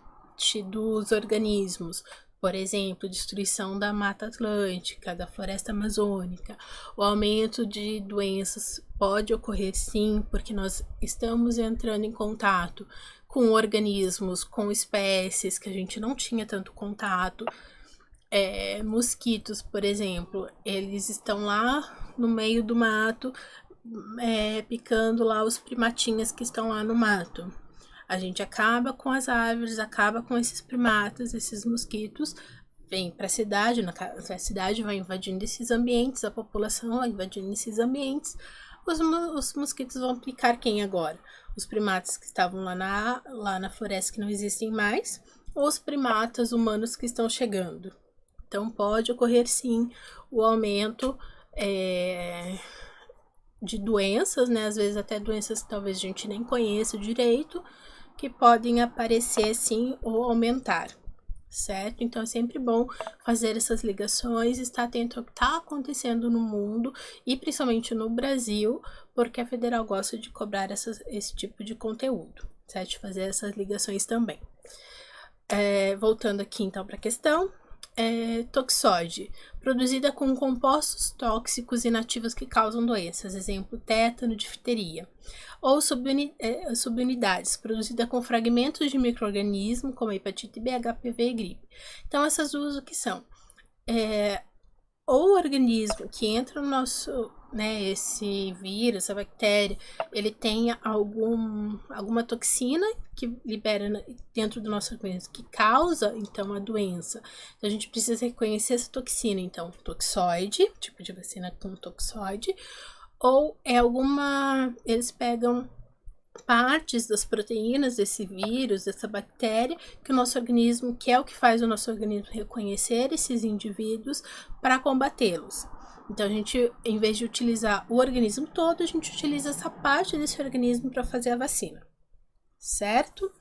dos organismos, por exemplo, destruição da Mata Atlântica, da floresta amazônica, o aumento de doenças pode ocorrer sim, porque nós estamos entrando em contato com organismos, com espécies que a gente não tinha tanto contato. Mosquitos, por exemplo, eles estão lá no meio do mato, picando lá os primatinhas que estão lá no mato. A gente acaba com as árvores, acaba com esses primatas, esses mosquitos, vem para a cidade, a cidade vai invadindo esses ambientes, a população vai invadindo esses ambientes. Os mosquitos vão picar quem agora? Os primatas que estavam lá na floresta que não existem mais, ou os primatas humanos que estão chegando. Então pode ocorrer sim o aumento de doenças, né? Às vezes até doenças que talvez a gente nem conheça direito, que podem aparecer sim ou aumentar, certo? Então é sempre bom fazer essas ligações, estar atento ao que está acontecendo no mundo e principalmente no Brasil, porque a federal gosta de cobrar esse tipo de conteúdo, certo? Fazer essas ligações também. Voltando aqui então para a questão. Toxoide, produzida com compostos tóxicos inativos que causam doenças, exemplo, tétano, difteria. Ou subunidades, produzida com fragmentos de micro-organismo, como hepatite B, HPV e gripe. Então, essas duas o que são? Ou o organismo que entra no nosso, esse vírus, essa bactéria, ele tem alguma toxina que libera dentro do nosso organismo, que causa, então, a doença. Então, a gente precisa reconhecer essa toxina. Então, toxoide, tipo de vacina com toxoide, ou eles pegam partes das proteínas desse vírus, dessa bactéria, que o nosso organismo, que é o que faz o nosso organismo reconhecer esses indivíduos para combatê-los. Então, a gente, em vez de utilizar o organismo todo, a gente utiliza essa parte desse organismo para fazer a vacina, certo?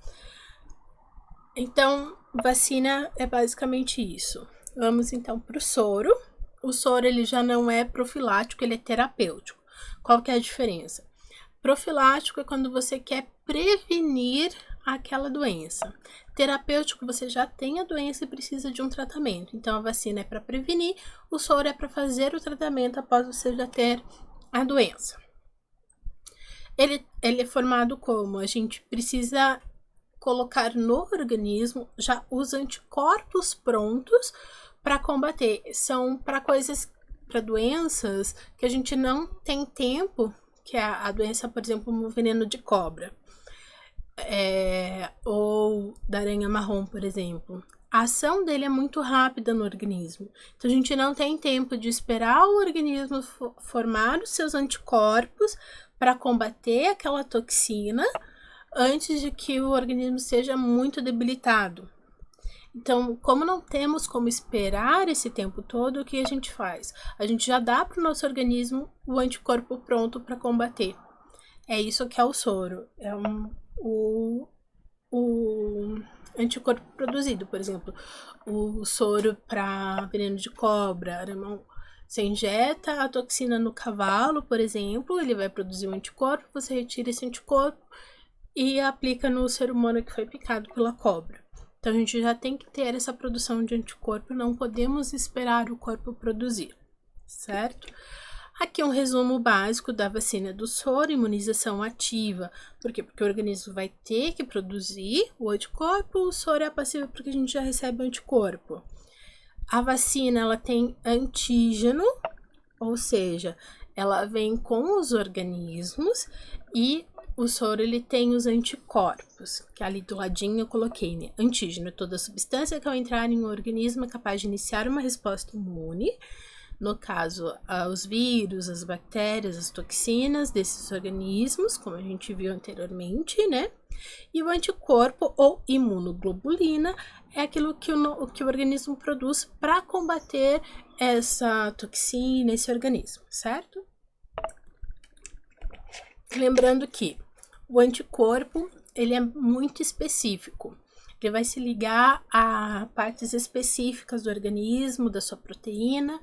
Então, vacina é basicamente isso. Vamos, então, para o soro. O soro, ele já não é profilático, ele é terapêutico. Qual que é a diferença? Profilático é quando você quer prevenir àquela doença. Terapêutico, você já tem a doença e precisa de um tratamento. Então, a vacina é para prevenir, o soro é para fazer o tratamento após você já ter a doença. Ele é formado como? A gente precisa colocar no organismo já os anticorpos prontos para combater. São para coisas, para doenças que a gente não tem tempo, que é a doença, por exemplo, o veneno de cobra. Ou da aranha marrom, por exemplo. A ação dele é muito rápida no organismo. Então, a gente não tem tempo de esperar o organismo formar os seus anticorpos para combater aquela toxina antes de que o organismo seja muito debilitado. Então, como não temos como esperar esse tempo todo, o que a gente faz? A gente já dá para o nosso organismo o anticorpo pronto para combater. É isso que é o soro. É o anticorpo produzido, por exemplo, o soro para veneno de cobra, aramão. Você injeta a toxina no cavalo, por exemplo, ele vai produzir um anticorpo, você retira esse anticorpo e aplica no ser humano que foi picado pela cobra. Então, a gente já tem que ter essa produção de anticorpo, não podemos esperar o corpo produzir, certo? Aqui um resumo básico da vacina do soro, imunização ativa. Por quê? Porque o organismo vai ter que produzir o anticorpo, o soro é passivo porque a gente já recebe o anticorpo. A vacina, ela tem antígeno, ou seja, ela vem com os organismos, e o soro, ele tem os anticorpos, que ali do ladinho eu coloquei, né? Antígeno é toda substância que ao entrar em um organismo é capaz de iniciar uma resposta imune. No caso, os vírus, as bactérias, as toxinas desses organismos, como a gente viu anteriormente, né? E o anticorpo ou imunoglobulina é aquilo que o organismo produz para combater essa toxina, esse organismo, certo? Lembrando que o anticorpo, ele é muito específico. Ele vai se ligar a partes específicas do organismo, da sua proteína,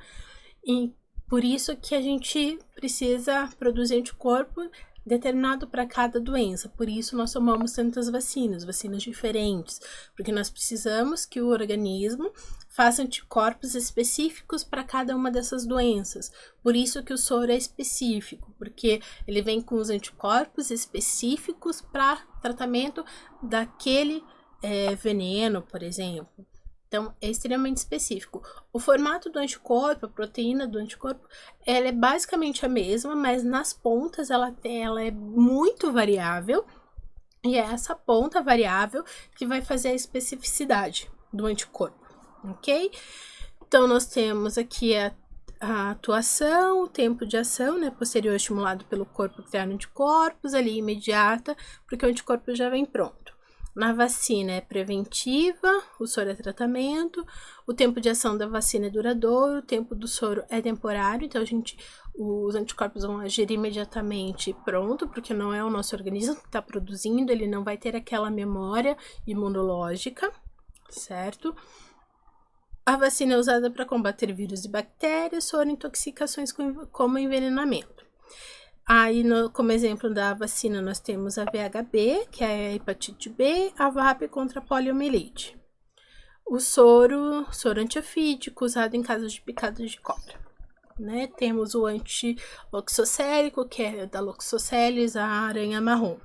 e por isso que a gente precisa produzir anticorpo determinado para cada doença. Por isso nós tomamos tantas vacinas diferentes, porque nós precisamos que o organismo faça anticorpos específicos para cada uma dessas doenças. Por isso que o soro é específico, porque ele vem com os anticorpos específicos para tratamento daquele veneno, por exemplo. Então, é extremamente específico. O formato do anticorpo, a proteína do anticorpo, ela é basicamente a mesma, mas nas pontas ela é muito variável. E é essa ponta variável que vai fazer a especificidade do anticorpo, ok? Então, nós temos aqui a atuação, o tempo de ação, né? Posterior estimulado pelo corpo criar anticorpos, ali imediata, porque o anticorpo já vem pronto. Na vacina é preventiva, o soro é tratamento, o tempo de ação da vacina é duradouro, o tempo do soro é temporário, então os anticorpos vão agir imediatamente pronto, porque não é o nosso organismo que está produzindo, ele não vai ter aquela memória imunológica, certo? A vacina é usada para combater vírus e bactérias, soro intoxicações como envenenamento. Aí, como exemplo da vacina, nós temos a VHB, que é a hepatite B, a VAP contra a poliomielite. O soro antiofídico, usado em casos de picadas de cobra. Né? Temos o antiloxocélico, que é da Loxosceles, a aranha marrom.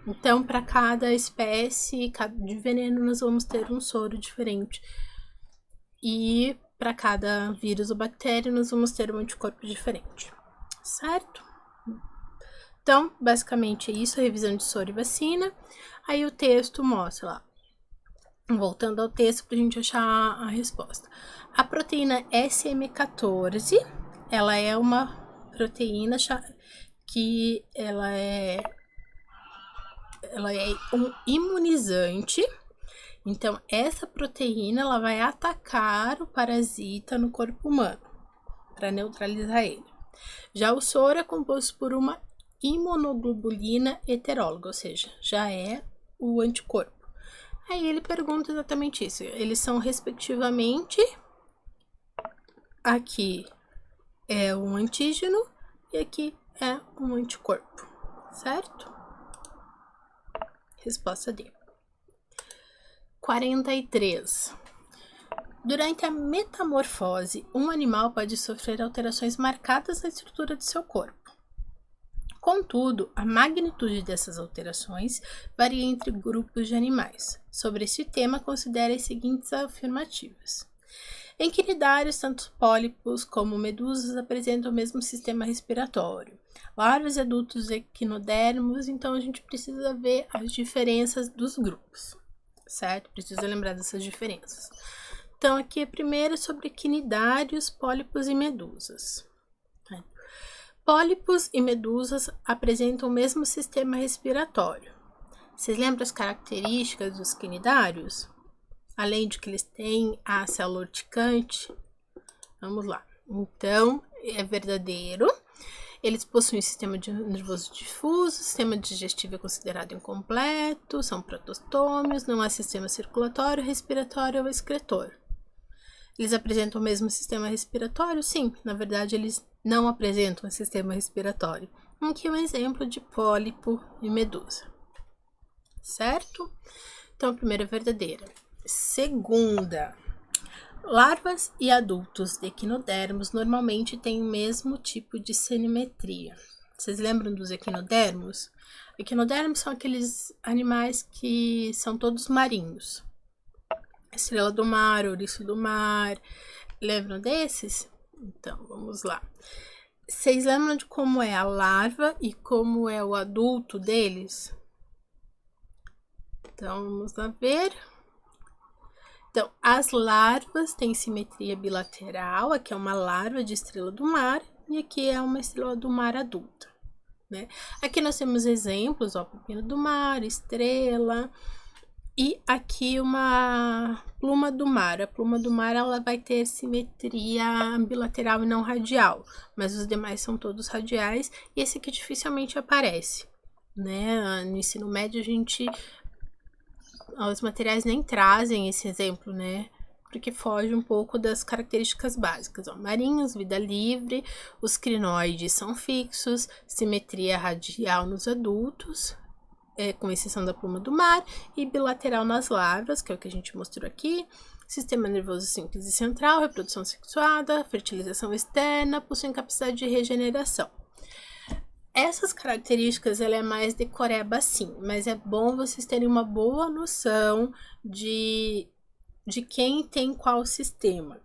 Então, para cada espécie de veneno, nós vamos ter um soro diferente. E para cada vírus ou bactéria, nós vamos ter um anticorpo diferente. Certo? Então, basicamente é isso, a revisão de soro e vacina. Aí o texto mostra lá, voltando ao texto para a gente achar a resposta. A proteína SM14, ela é uma proteína que ela é um imunizante. Então, essa proteína ela vai atacar o parasita no corpo humano para neutralizar ele. Já o soro é composto por uma imunoglobulina heteróloga, ou seja, já é o anticorpo. Aí ele pergunta exatamente isso. Eles são respectivamente, aqui é um antígeno e aqui é um anticorpo, certo? Resposta D. 43. Durante a metamorfose, um animal pode sofrer alterações marcadas na estrutura de seu corpo. Contudo, a magnitude dessas alterações varia entre grupos de animais. Sobre este tema, considere as seguintes afirmativas. Em quinidários, tanto pólipos como medusas apresentam o mesmo sistema respiratório. Larvas e adultos equinodermos, então a gente precisa ver as diferenças dos grupos, certo? Precisa lembrar dessas diferenças. Então, aqui é primeiro sobre quinidários, pólipos e medusas. Pólipos e medusas apresentam o mesmo sistema respiratório. Vocês lembram as características dos quinidários? Além de que eles têm a célula urticante. Vamos lá. Então, é verdadeiro. Eles possuem sistema nervoso difuso, sistema digestivo é considerado incompleto, são protostômios, não há sistema circulatório, respiratório ou excretor. Eles apresentam o mesmo sistema respiratório? Sim, na verdade eles não apresentam um sistema respiratório. Aqui é um exemplo de pólipo e medusa. Certo? Então, a primeira é verdadeira. Segunda, larvas e adultos de equinodermos normalmente têm o mesmo tipo de semimetria. Vocês lembram dos equinodermos? Equinodermos são aqueles animais que são todos marinhos. Estrela do mar, ouriço do mar. Lembram desses? Então, vamos lá. Vocês lembram de como é a larva e como é o adulto deles? Então, vamos lá ver. Então, as larvas têm simetria bilateral. Aqui é uma larva de estrela do mar e aqui é uma estrela do mar adulta, né? Aqui nós temos exemplos, ó, pepino do mar, estrela. E aqui uma pluma do mar. A pluma do mar ela vai ter simetria bilateral e não radial, mas os demais são todos radiais e esse aqui dificilmente aparece, né? No ensino médio os materiais nem trazem esse exemplo, né? Porque foge um pouco das características básicas. Ó, marinhos, vida livre, os crinoides são fixos, simetria radial nos adultos, com exceção da pluma do mar, e bilateral nas larvas, que é o que a gente mostrou aqui. Sistema nervoso simples e central, reprodução sexuada, fertilização externa, possuem capacidade de regeneração. Essas características, ela é mais decoreba sim, mas é bom vocês terem uma boa noção de quem tem qual sistema.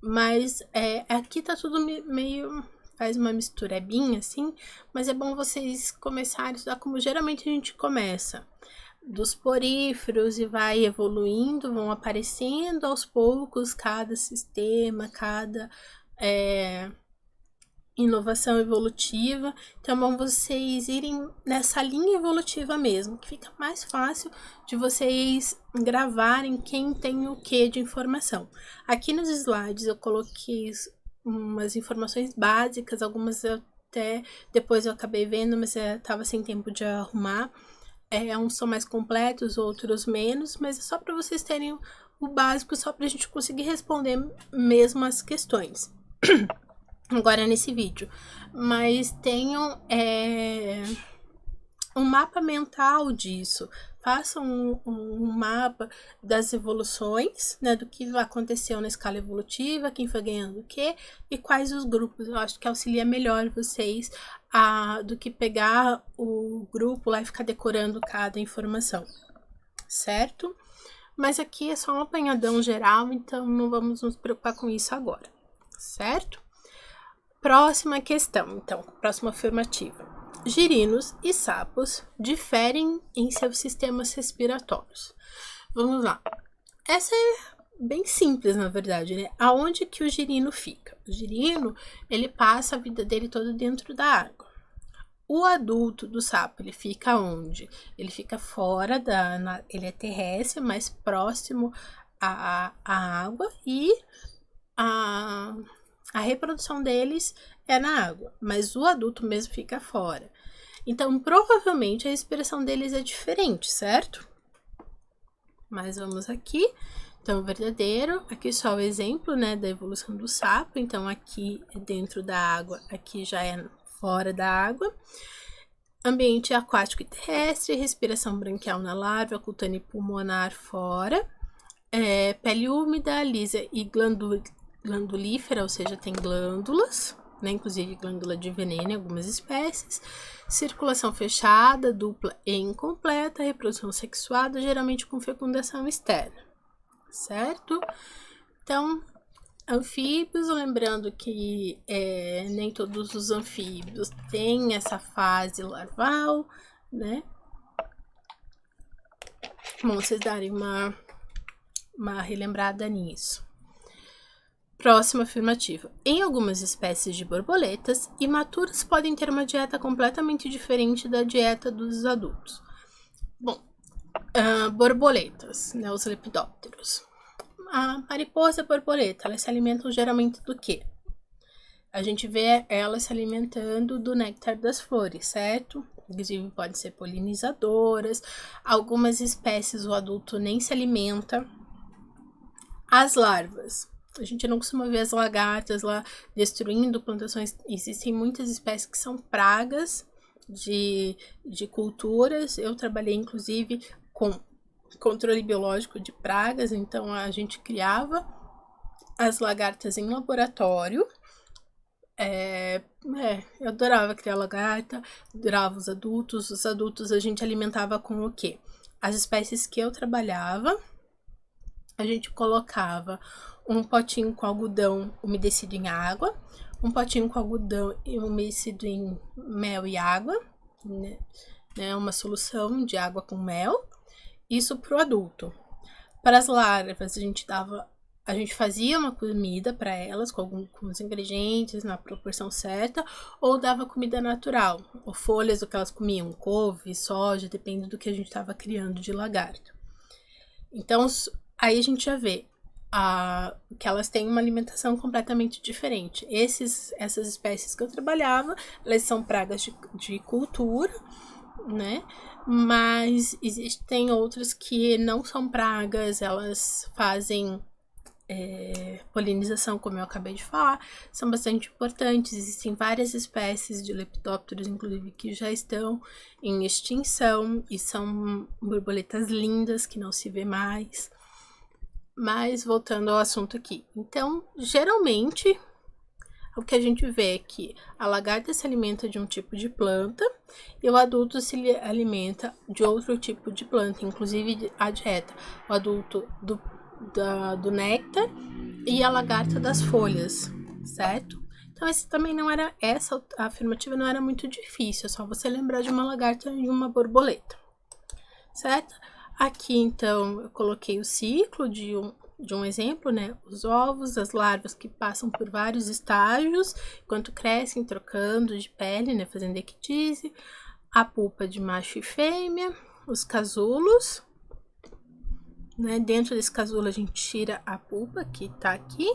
Mas aqui tá tudo meio... faz uma misturebinha assim, mas é bom vocês começarem a estudar como geralmente a gente começa. Dos poríferos e vai evoluindo, vão aparecendo aos poucos cada sistema, cada inovação evolutiva. Então, é bom vocês irem nessa linha evolutiva mesmo, que fica mais fácil de vocês gravarem quem tem o que de informação. Aqui nos slides eu coloquei umas informações básicas, algumas até depois eu acabei vendo, mas estava sem tempo de arrumar. Uns são mais completos, outros menos, mas é só para vocês terem o básico, só para a gente conseguir responder mesmo as questões. Agora nesse vídeo, mas tenham um mapa mental disso, façam um mapa das evoluções, né, do que aconteceu na escala evolutiva, quem foi ganhando o quê e quais os grupos. Eu acho que auxilia melhor vocês do que pegar o grupo lá e ficar decorando cada informação, certo? Mas aqui é só um apanhadão geral, então não vamos nos preocupar com isso agora, certo? Próxima questão, então, próxima afirmativa. Girinos e sapos diferem em seus sistemas respiratórios. Vamos lá. Essa é bem simples, na verdade, né? Aonde que o girino fica? O girino, ele passa a vida dele toda dentro da água. O adulto do sapo, ele fica onde? Ele fica fora ele é terrestre, mais próximo à água e a reprodução deles é na água, mas o adulto mesmo fica fora. Então, provavelmente, a respiração deles é diferente, certo? Mas vamos aqui. Então, verdadeiro. Aqui só o exemplo, né, da evolução do sapo. Então, aqui é dentro da água, aqui já é fora da água. Ambiente aquático e terrestre, respiração branquial na larva, cutânea e pulmonar fora. Pele úmida, lisa e glandulífera, ou seja, tem glândulas, né? Inclusive glândula de veneno em algumas espécies. Circulação fechada, dupla e incompleta. Reprodução sexuada, geralmente com fecundação externa, certo? Então, anfíbios, lembrando que nem todos os anfíbios têm essa fase larval, né? Bom, vocês darem uma relembrada nisso. Próxima afirmativa. Em algumas espécies de borboletas, imaturas podem ter uma dieta completamente diferente da dieta dos adultos. Bom, borboletas, né, os lepidópteros. A mariposa e a borboleta, elas se alimentam geralmente do quê? A gente vê elas se alimentando do néctar das flores, certo? Inclusive podem ser polinizadoras. Algumas espécies o adulto nem se alimenta. As larvas. A gente não costuma ver as lagartas lá destruindo plantações. Existem muitas espécies que são pragas de culturas. Eu trabalhei, inclusive, com controle biológico de pragas. Então, a gente criava as lagartas em laboratório. Eu adorava criar lagarta, adorava os adultos. Os adultos a gente alimentava com o quê? As espécies que eu trabalhava, a gente colocava um potinho com algodão umedecido em água, um potinho com algodão umedecido em mel e água, né? Uma solução de água com mel. Isso para o adulto. Para as larvas, a gente fazia uma comida para elas com os ingredientes na proporção certa, ou dava comida natural, ou folhas do que elas comiam, couve, soja, depende do que a gente estava criando de lagarto. Então, aí a gente já vê que elas têm uma alimentação completamente diferente. Essas espécies que eu trabalhava, elas são pragas de cultura, né? Mas existem outras que não são pragas, elas fazem polinização, como eu acabei de falar, são bastante importantes. Existem várias espécies de lepidópteros, inclusive, que já estão em extinção e são borboletas lindas que não se vê mais. Mas voltando ao assunto aqui. Então, geralmente, o que a gente vê é que a lagarta se alimenta de um tipo de planta e o adulto se alimenta de outro tipo de planta, inclusive a dieta. O adulto do néctar e a lagarta das folhas, certo? Então, essa afirmativa não era muito difícil, é só você lembrar de uma lagarta e uma borboleta, certo? Aqui, então, eu coloquei o ciclo de um exemplo, né? Os ovos, as larvas que passam por vários estágios, enquanto crescem, trocando de pele, né? Fazendo ecdise. A pupa de macho e fêmea, os casulos, né? Dentro desse casulo, a gente tira a pupa, que tá aqui,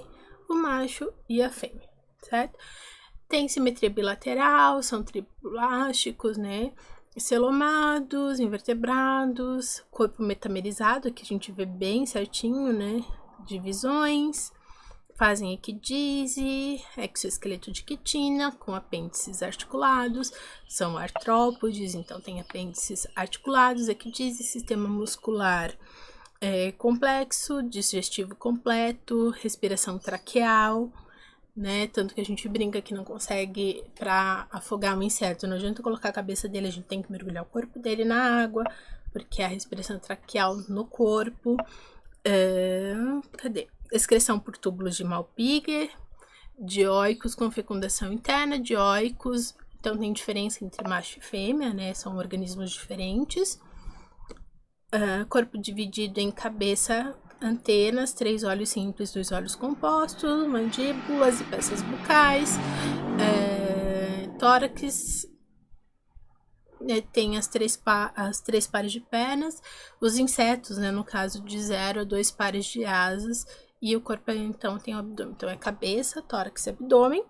o macho e a fêmea, certo? Tem simetria bilateral, são triplásticos, né? Celomados, invertebrados, corpo metamerizado, que a gente vê bem certinho, né? Divisões, fazem ecdise, exoesqueleto de quitina, com apêndices articulados, são artrópodes, então tem apêndices articulados, ecdise, sistema muscular complexo, digestivo completo, respiração traqueal, né? Tanto que a gente brinca que não consegue, para afogar um inseto, não adianta colocar a cabeça dele, a gente tem que mergulhar o corpo dele na água, porque a respiração traqueal no corpo. Cadê? Excreção por túbulos de Malpighi, dioicos com fecundação interna, dioicos, então tem diferença entre macho e fêmea, né? São organismos diferentes. Corpo dividido em cabeça, antenas, 3 olhos simples, 2 olhos compostos, mandíbulas e peças bucais, tórax, tem as três pares de pernas, os insetos, né, no caso de 0 a 2 pares de asas, e o corpo então tem o abdômen, então é cabeça, tórax e abdômen.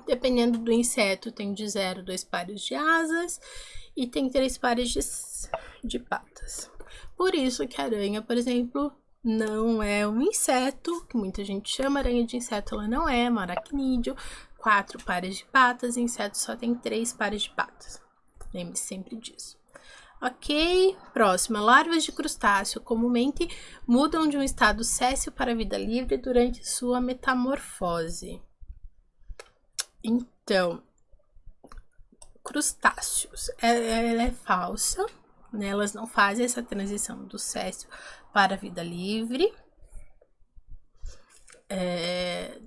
Dependendo do inseto, tem de 0 a 2 pares de asas e tem 3 pares de patas. Por isso que a aranha, por exemplo, não é um inseto, que muita gente chama aranha de inseto, ela não é, um aracnídeo, 4 pares de patas, inseto só tem 3 pares de patas. Lembre-se sempre disso. Ok, próxima. Larvas de crustáceo comumente mudam de um estado séssil para a vida livre durante sua metamorfose. Então, crustáceos, ela é falsa, né? Elas não fazem essa transição do séssil para a vida livre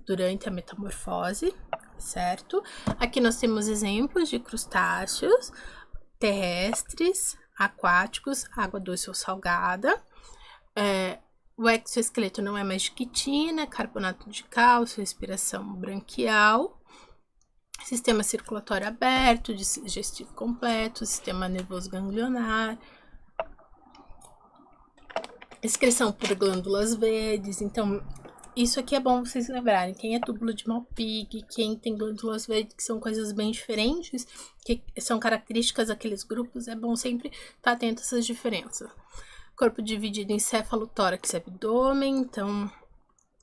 durante a metamorfose, certo? Aqui nós temos exemplos de crustáceos terrestres, aquáticos, água doce ou salgada. O exoesqueleto não é mais de quitina, carbonato de cálcio, respiração branquial, sistema circulatório aberto, digestivo completo, sistema nervoso ganglionar, excreção por glândulas verdes. Então, isso aqui é bom vocês lembrarem. Quem é túbulo de Malpighi, quem tem glândulas verdes, que são coisas bem diferentes, que são características daqueles grupos, é bom sempre estar atento a essas diferenças. Corpo dividido em céfalo, tórax e abdômen. Então,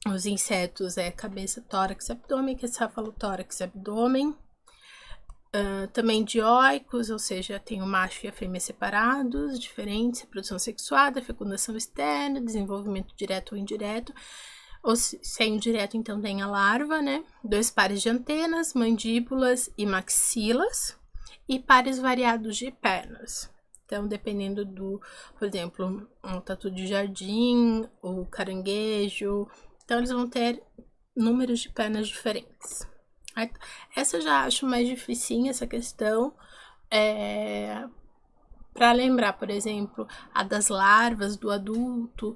os insetos é cabeça, tórax e abdômen, que é céfalo, tórax e abdômen. Também dioicos, ou seja, tem o macho e a fêmea separados, diferentes, reprodução sexuada, fecundação externa, desenvolvimento direto ou indireto. Ou se é indireto, então tem a larva, né? 2 pares de antenas, mandíbulas e maxilas, e pares variados de pernas. Então, dependendo do, por exemplo, um tatu de jardim, ou caranguejo, então eles vão ter números de pernas diferentes. Essa eu já acho mais dificinha, essa questão. Para lembrar, por exemplo, a das larvas, do adulto,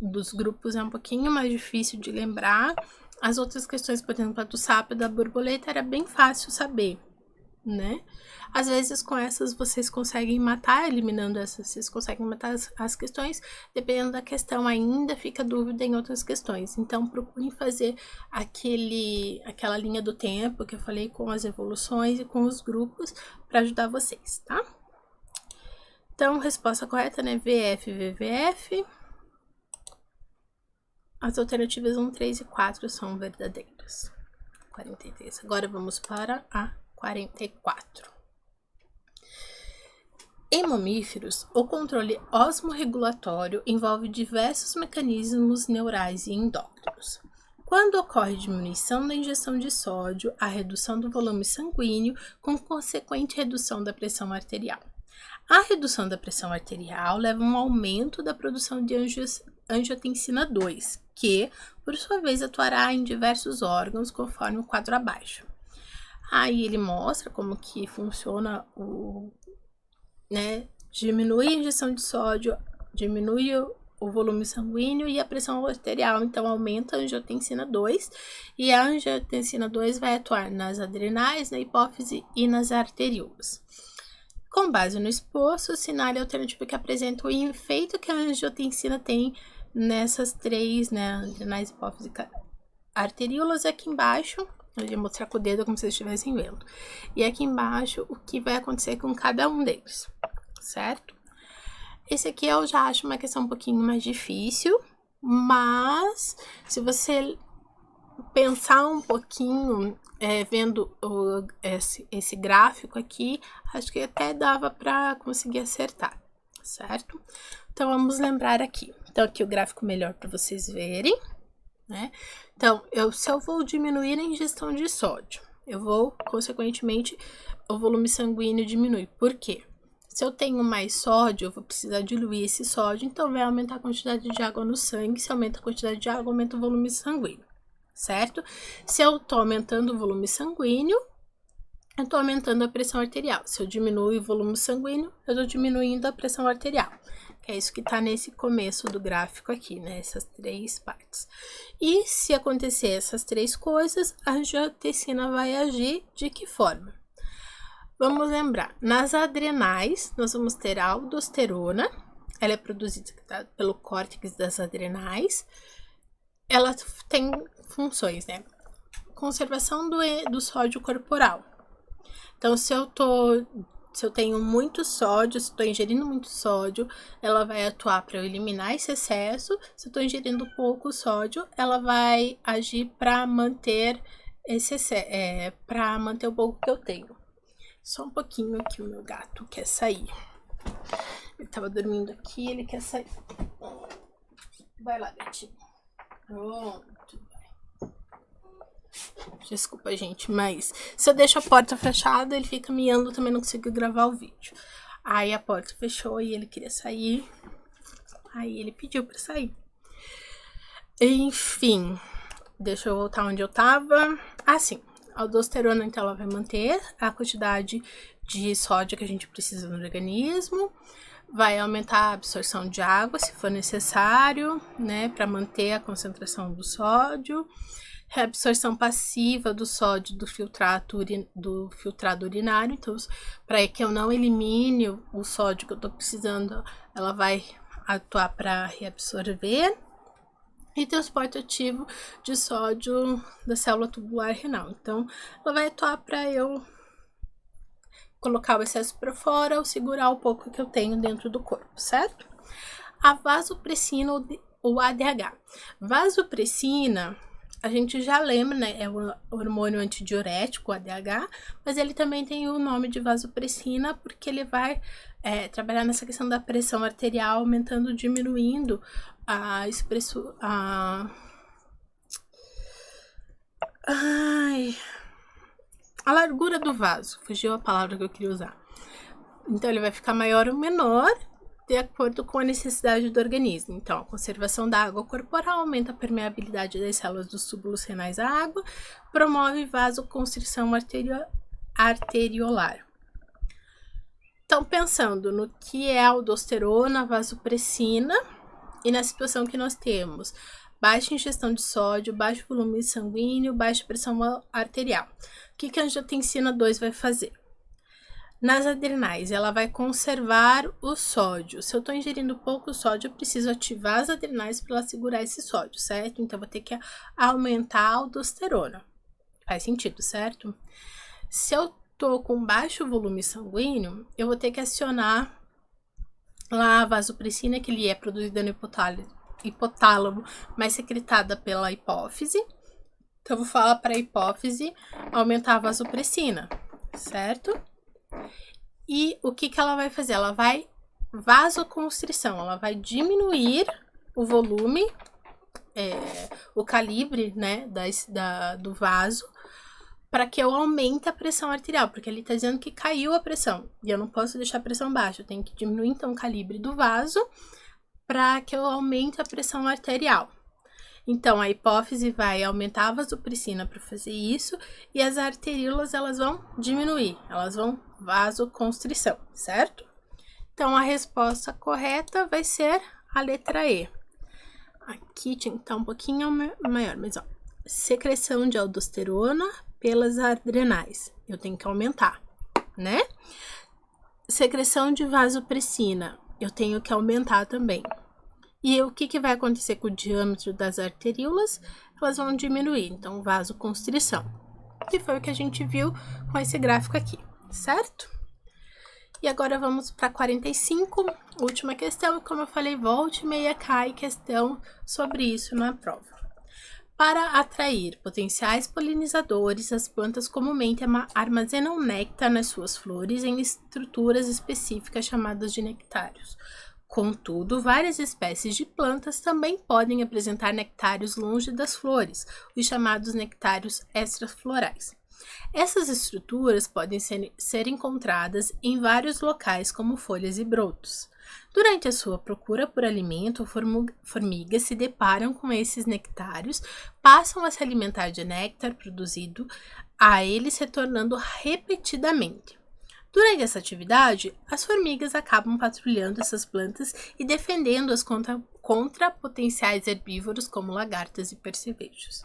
dos grupos é um pouquinho mais difícil de lembrar. As outras questões, por exemplo, a do sapo e da borboleta era bem fácil saber, né? Às vezes com essas vocês conseguem matar, eliminando essas, vocês conseguem matar as questões, dependendo da questão ainda fica dúvida em outras questões. Então procurem fazer aquela linha do tempo que eu falei com as evoluções e com os grupos para ajudar vocês, tá? Então, resposta correta, né? VF, VVF. As alternativas 1, 3 e 4 são verdadeiras. 43. Agora vamos para a 44. Em mamíferos, o controle osmorregulatório envolve diversos mecanismos neurais e endócrinos. Quando ocorre diminuição da ingestão de sódio, a redução do volume sanguíneo, com consequente redução da pressão arterial. A redução da pressão arterial leva a um aumento da produção de angiotensina 2, que, por sua vez, atuará em diversos órgãos, conforme o quadro abaixo. Aí ele mostra como que funciona diminui a injeção de sódio, diminui o volume sanguíneo e a pressão arterial, então aumenta a angiotensina 2, e a angiotensina 2 vai atuar nas adrenais, na hipófise e nas arteríolas. Com base no exposto, o sinal alternativo que apresenta o efeito que a angiotensina tem nessas 3, né, adrenais, hipófise e arteríolas. Aqui embaixo, eu ia mostrar com o dedo como se vocês estivessem vendo. E aqui embaixo, o que vai acontecer com cada um deles, certo? Esse aqui eu já acho uma questão um pouquinho mais difícil, mas se você pensar um pouquinho, vendo esse gráfico aqui, acho que até dava para conseguir acertar, certo? Então, vamos lembrar aqui. Então, aqui o gráfico melhor para vocês verem, né? Então, se eu vou diminuir a ingestão de sódio, eu vou, consequentemente, o volume sanguíneo diminui. Por quê? Se eu tenho mais sódio, eu vou precisar diluir esse sódio, então vai aumentar a quantidade de água no sangue. Se aumenta a quantidade de água, aumenta o volume sanguíneo, certo? Se eu tô aumentando o volume sanguíneo, eu tô aumentando a pressão arterial. Se eu diminuo o volume sanguíneo, eu tô diminuindo a pressão arterial. É isso que tá nesse começo do gráfico aqui, né? Essas 3 partes. E se acontecer essas 3 coisas, a angiotensina vai agir de que forma? Vamos lembrar, nas adrenais, nós vamos ter a aldosterona, ela é produzida pelo córtex das adrenais, ela tem funções, né? Conservação do sódio corporal. Então, se eu tenho muito sódio, se eu estou ingerindo muito sódio, ela vai atuar para eu eliminar esse excesso. Se eu estou ingerindo pouco sódio, ela vai agir para manter para manter o pouco que eu tenho. Só um pouquinho aqui, o meu gato quer sair. Ele tava dormindo aqui, ele quer sair. Vai lá, gatinho. Pronto. Desculpa, gente, mas se eu deixo a porta fechada, ele fica miando, também não consigo gravar o vídeo. Aí a porta fechou e ele queria sair. Aí ele pediu pra sair. Enfim, deixa eu voltar onde eu tava. Assim, a aldosterona, então, ela vai manter a quantidade de sódio que a gente precisa no organismo. Vai aumentar a absorção de água, se for necessário, né, para manter a concentração do sódio. Reabsorção passiva do sódio do filtrado urinário. Então, para que eu não elimine o sódio que eu tô precisando, ela vai atuar para reabsorver. E transporte ativo de sódio da célula tubular renal. Então, ela vai atuar para eu colocar o excesso para fora ou segurar o pouco que eu tenho dentro do corpo, certo? A vasopressina ou ADH. Vasopressina, a gente já lembra, né? É o hormônio antidiurético, o ADH, mas ele também tem o nome de vasopressina porque ele vai trabalhar nessa questão da pressão arterial, aumentando, diminuindo a expressão. A largura do vaso, fugiu a palavra que eu queria usar. Então, ele vai ficar maior ou menor de acordo com a necessidade do organismo. Então, a conservação da água corporal aumenta a permeabilidade das células dos túbulos renais à água, promove vasoconstrição arteriolar. Então, pensando no que é a aldosterona, a vasopressina, e na situação que nós temos baixa ingestão de sódio, baixo volume sanguíneo, baixa pressão arterial. O que a angiotensina 2 vai fazer? Nas adrenais, ela vai conservar o sódio. Se eu estou ingerindo pouco sódio, eu preciso ativar as adrenais para ela segurar esse sódio, certo? Então, eu vou ter que aumentar a aldosterona. Faz sentido, certo? Se eu estou com baixo volume sanguíneo, eu vou ter que acionar lá a vasopressina, que ele é produzida no hipotálamo, mas secretada pela hipófise. Então, eu vou falar para a hipófise aumentar a vasopressina, certo? E o que ela vai fazer? Ela vai vasoconstrição, ela vai diminuir o volume, o calibre, né, do vaso, para que eu aumente a pressão arterial, porque ele está dizendo que caiu a pressão, e eu não posso deixar a pressão baixa, eu tenho que diminuir, então, o calibre do vaso, para que eu aumente a pressão arterial. Então, a hipófise vai aumentar a vasopressina para fazer isso, e as arteríolas, elas vão diminuir, elas vão vasoconstrição, certo? Então, a resposta correta vai ser a letra E. Aqui tinha que estar um pouquinho maior, mas ó, secreção de aldosterona pelas adrenais, eu tenho que aumentar, né? Secreção de vasopressina, eu tenho que aumentar também. E o que vai acontecer com o diâmetro das arteríolas? Elas vão diminuir, então vasoconstrição. Que foi o que a gente viu com esse gráfico aqui, certo? E agora vamos para 45, última questão. Como eu falei, volta e meia cai questão sobre isso na prova. Para atrair potenciais polinizadores, as plantas comumente armazenam néctar nas suas flores em estruturas específicas chamadas de nectários. Contudo, várias espécies de plantas também podem apresentar nectários longe das flores, os chamados nectários extraflorais. Essas estruturas podem ser encontradas em vários locais, como folhas e brotos. Durante a sua procura por alimento, formigas se deparam com esses nectários, passam a se alimentar de néctar produzido a eles, retornando repetidamente. Durante essa atividade, as formigas acabam patrulhando essas plantas e defendendo-as contra potenciais herbívoros como lagartas e percevejos.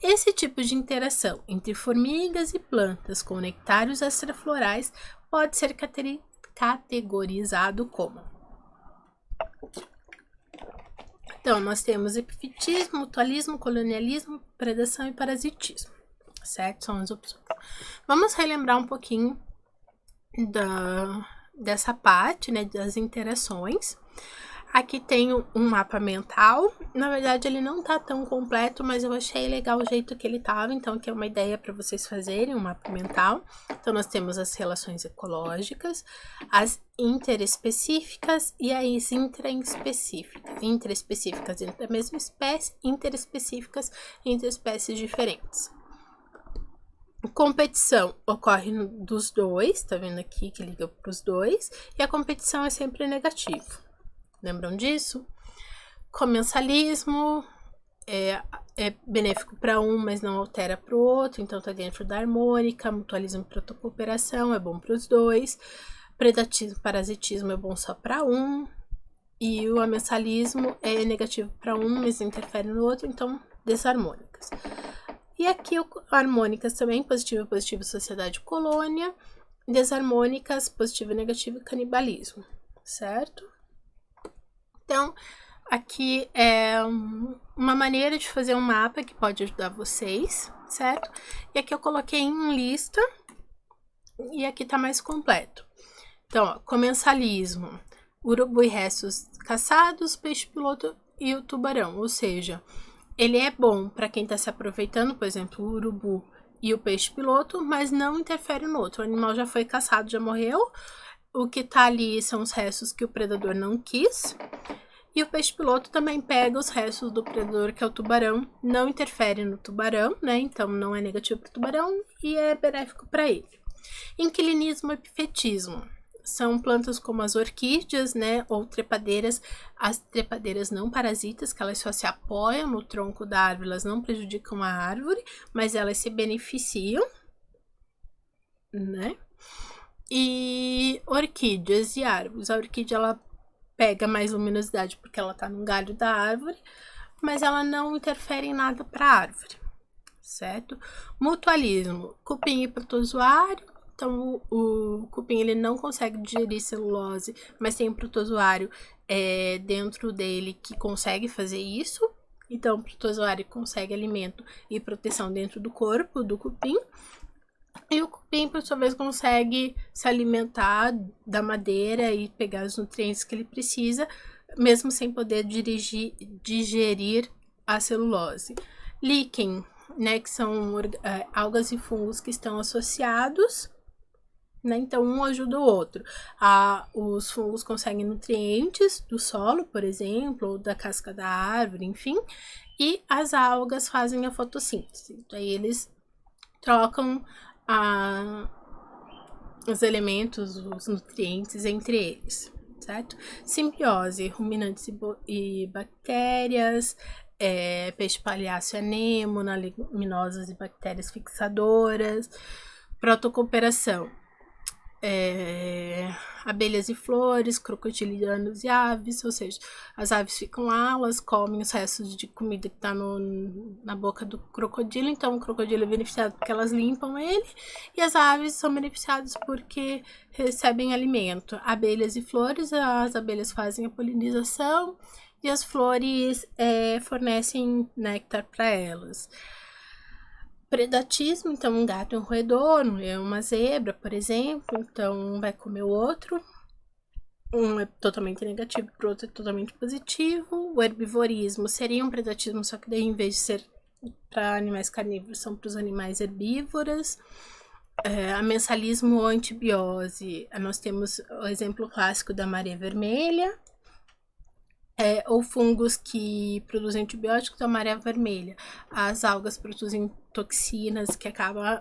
Esse tipo de interação entre formigas e plantas com nectários extraflorais pode ser categorizado como. Então, nós temos epifitismo, mutualismo, colonialismo, predação e parasitismo, certo? São as opções. Vamos relembrar um pouquinho dessa parte, né, das interações. Aqui tem um mapa mental. Na verdade, ele não tá tão completo, mas eu achei legal o jeito que ele tava. Então, aqui é uma ideia para vocês fazerem um mapa mental. Então, nós temos as relações ecológicas, as interespecíficas e as intraespecíficas. Intraespecíficas entre a mesma espécie, interespecíficas entre espécies diferentes. Competição ocorre dos dois, tá vendo aqui que liga para os dois, e a competição é sempre negativo. Lembram disso? Comensalismo é benéfico para um, mas não altera para o outro, então tá dentro da harmônica. Mutualismo e protocooperação é bom para os dois. Predatismo, parasitismo é bom só para um. E o amensalismo é negativo para um, mas interfere no outro, então desarmônicas. E aqui harmônicas também, positivo, positivo, sociedade, colônia. Desarmônicas, positivo, negativo, canibalismo, certo? Então, aqui é uma maneira de fazer um mapa que pode ajudar vocês, certo? E aqui eu coloquei em lista e aqui tá mais completo. Então, ó, comensalismo, urubu e restos caçados, peixe-piloto e o tubarão, ou seja, ele é bom para quem está se aproveitando, por exemplo, o urubu e o peixe-piloto, mas não interfere no outro. O animal já foi caçado, já morreu. O que tá ali são os restos que o predador não quis. E o peixe-piloto também pega os restos do predador, que é o tubarão. Não interfere no tubarão, né? Então não é negativo para o tubarão e é benéfico para ele. Inquilinismo e epifetismo. São plantas como as orquídeas, né, ou trepadeiras. As trepadeiras não parasitas, que elas só se apoiam no tronco da árvore, elas não prejudicam a árvore, mas elas se beneficiam, né? E orquídeas e árvores. A orquídea, ela pega mais luminosidade porque ela tá no galho da árvore, mas ela não interfere em nada para a árvore, certo? Mutualismo, cupim e protozoário. Então, o cupim ele não consegue digerir celulose, mas tem um protozoário dentro dele que consegue fazer isso. Então, o protozoário consegue alimento e proteção dentro do corpo do cupim. E o cupim, por sua vez, consegue se alimentar da madeira e pegar os nutrientes que ele precisa, mesmo sem poder digerir a celulose. Líquen, né, que são algas e fungos que estão associados, né? Então, um ajuda o outro. Os fungos conseguem nutrientes do solo, por exemplo, ou da casca da árvore, enfim. E as algas fazem a fotossíntese. Daí eles trocam os elementos, os nutrientes entre eles, certo? Simbiose, ruminantes e bactérias, peixe palhaço e anêmona, leguminosas e bactérias fixadoras. Protocooperação, abelhas e flores, crocodilianos e aves, ou seja, as aves ficam lá, elas comem os restos de comida que está na boca do crocodilo, então o crocodilo é beneficiado porque elas limpam ele, e as aves são beneficiadas porque recebem alimento. Abelhas e flores, as abelhas fazem a polinização e as flores fornecem néctar para elas. Predatismo, então um gato é um roedor, é uma zebra, por exemplo, então um vai comer o outro. Um é totalmente negativo, o outro é totalmente positivo. O herbivorismo seria um predatismo, só que daí em vez de ser para animais carnívoros, são para os animais herbívoros. Amensalismo ou antibiose, nós temos o exemplo clássico da mareia vermelha. Ou fungos que produzem antibióticos da maré vermelha. As algas produzem toxinas que acabam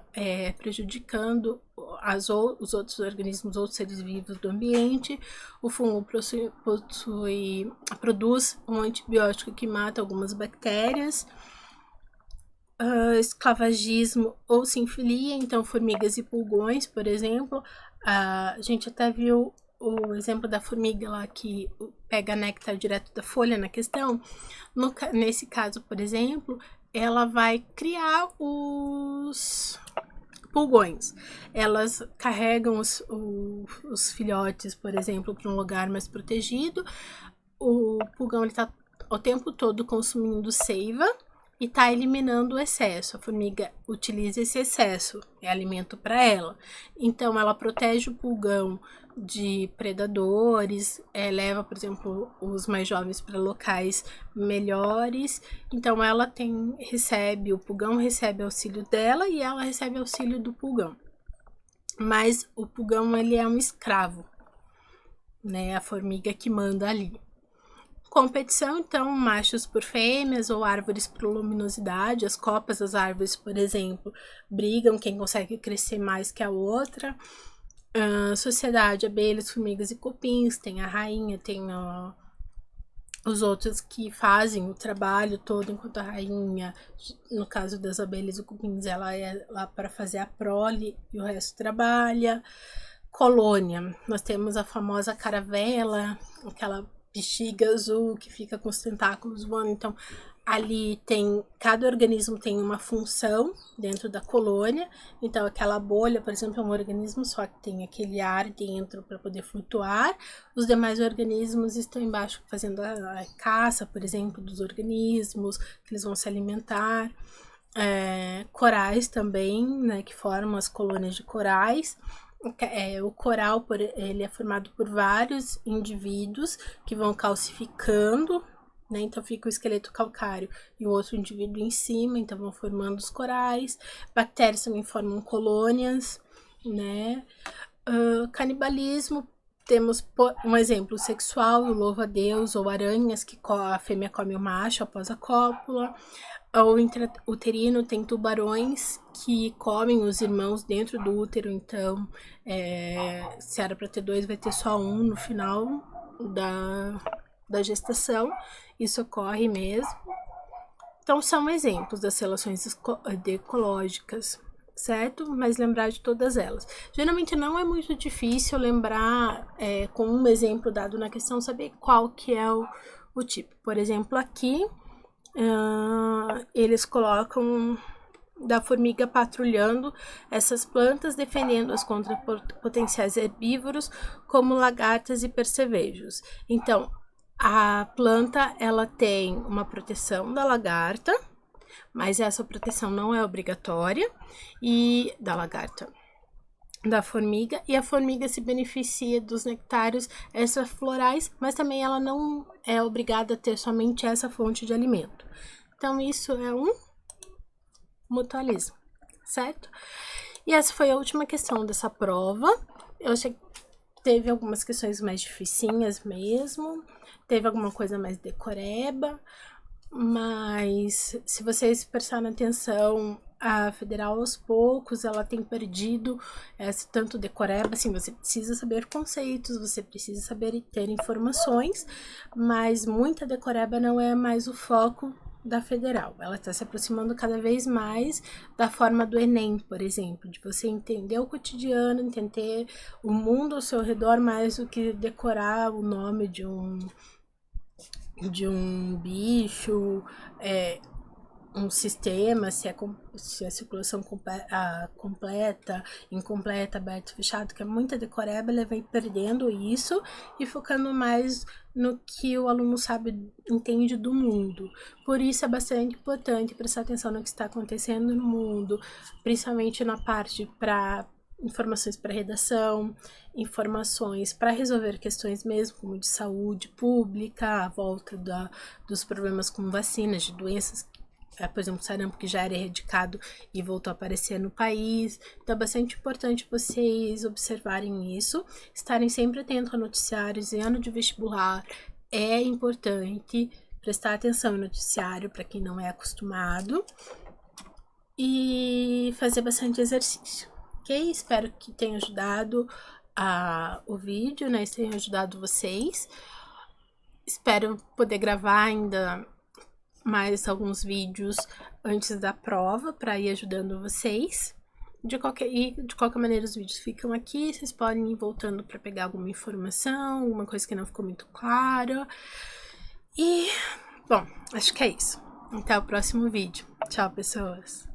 prejudicando os outros organismos, outros seres vivos do ambiente. O fungo produz um antibiótico que mata algumas bactérias. Esclavagismo ou sinfilia, então formigas e pulgões, por exemplo. A gente até viu o exemplo da formiga lá que pega néctar direto da folha na questão. Nesse caso, por exemplo, ela vai criar os pulgões. Elas carregam os filhotes, por exemplo, para um lugar mais protegido. O pulgão está o tempo todo consumindo seiva e tá eliminando o excesso. A formiga utiliza esse excesso, é alimento para ela. Então, ela protege o pulgão de predadores, leva, por exemplo, os mais jovens para locais melhores. Então, ela recebe, o pulgão recebe auxílio dela e ela recebe auxílio do pulgão. Mas o pulgão, ele é um escravo, né? A formiga que manda ali. Competição, então, machos por fêmeas ou árvores por luminosidade. As copas das árvores, por exemplo, brigam quem consegue crescer mais que a outra. Sociedade, abelhas, formigas e cupins. Tem a rainha, tem os outros que fazem o trabalho todo, enquanto a rainha, no caso das abelhas e cupins, ela é lá para fazer a prole e o resto trabalha. Colônia, nós temos a famosa caravela, aquela bexiga azul que fica com os tentáculos voando. Então, ali cada organismo tem uma função dentro da colônia. Então, aquela bolha, por exemplo, é um organismo só que tem aquele ar dentro para poder flutuar. Os demais organismos estão embaixo fazendo a caça, por exemplo, dos organismos, que eles vão se alimentar. Corais também, né, que formam as colônias de corais. O coral, ele é formado por vários indivíduos que vão calcificando, né? Então fica o esqueleto calcário e o outro indivíduo em cima, então vão formando os corais. Bactérias também formam colônias, né? Canibalismo, temos um exemplo sexual, o louva-a-Deus, ou aranhas, que a fêmea come o macho após a cópula. O intrauterino, tem tubarões que comem os irmãos dentro do útero. Então, se era para ter 2, vai ter só um no final da gestação. Isso ocorre mesmo. Então, são exemplos das relações ecológicas, certo? Mas lembrar de todas elas. Geralmente não é muito difícil lembrar, com um exemplo dado na questão, saber qual que é o tipo. Por exemplo, aqui eles colocam da formiga patrulhando essas plantas, defendendo-as contra potenciais herbívoros, como lagartas e percevejos. Então, a planta, ela tem uma proteção da lagarta, mas essa proteção não é obrigatória, e da lagarta, da formiga, e a formiga se beneficia dos nectários extraflorais, mas também ela não é obrigada a ter somente essa fonte de alimento. Então, isso é um mutualismo, certo? E essa foi a última questão dessa prova. Eu achei que teve algumas questões mais dificinhas mesmo, teve alguma coisa mais decoreba, mas se vocês prestarem atenção, a federal aos poucos, ela tem perdido esse tanto decoreba. Assim, você precisa saber conceitos, você precisa saber ter informações, mas muita decoreba não é mais o foco da federal. Ela está se aproximando cada vez mais da forma do Enem, por exemplo, de você entender o cotidiano, entender o mundo ao seu redor, mais do que decorar o nome de um bicho, um sistema, se a circulação completa, incompleta, aberto, fechado, que é muita decoreba, ele vem perdendo isso e focando mais no que o aluno entende do mundo. Por isso é bastante importante prestar atenção no que está acontecendo no mundo, principalmente na parte para informações para redação, informações para resolver questões mesmo, como de saúde pública, a volta dos problemas com vacinas, de doenças, por exemplo, sarampo, que já era erradicado e voltou a aparecer no país. Então é bastante importante vocês observarem isso, estarem sempre atentos a noticiários. Em ano de vestibular é importante prestar atenção no noticiário para quem não é acostumado e fazer bastante exercício, ok? Espero que tenha ajudado o vídeo, né? Tenha ajudado vocês. Espero poder gravar ainda mais alguns vídeos antes da prova para ir ajudando vocês. De qualquer maneira, os vídeos ficam aqui. Vocês podem ir voltando para pegar alguma informação, alguma coisa que não ficou muito clara. E, bom, acho que é isso. Até o próximo vídeo. Tchau, pessoas!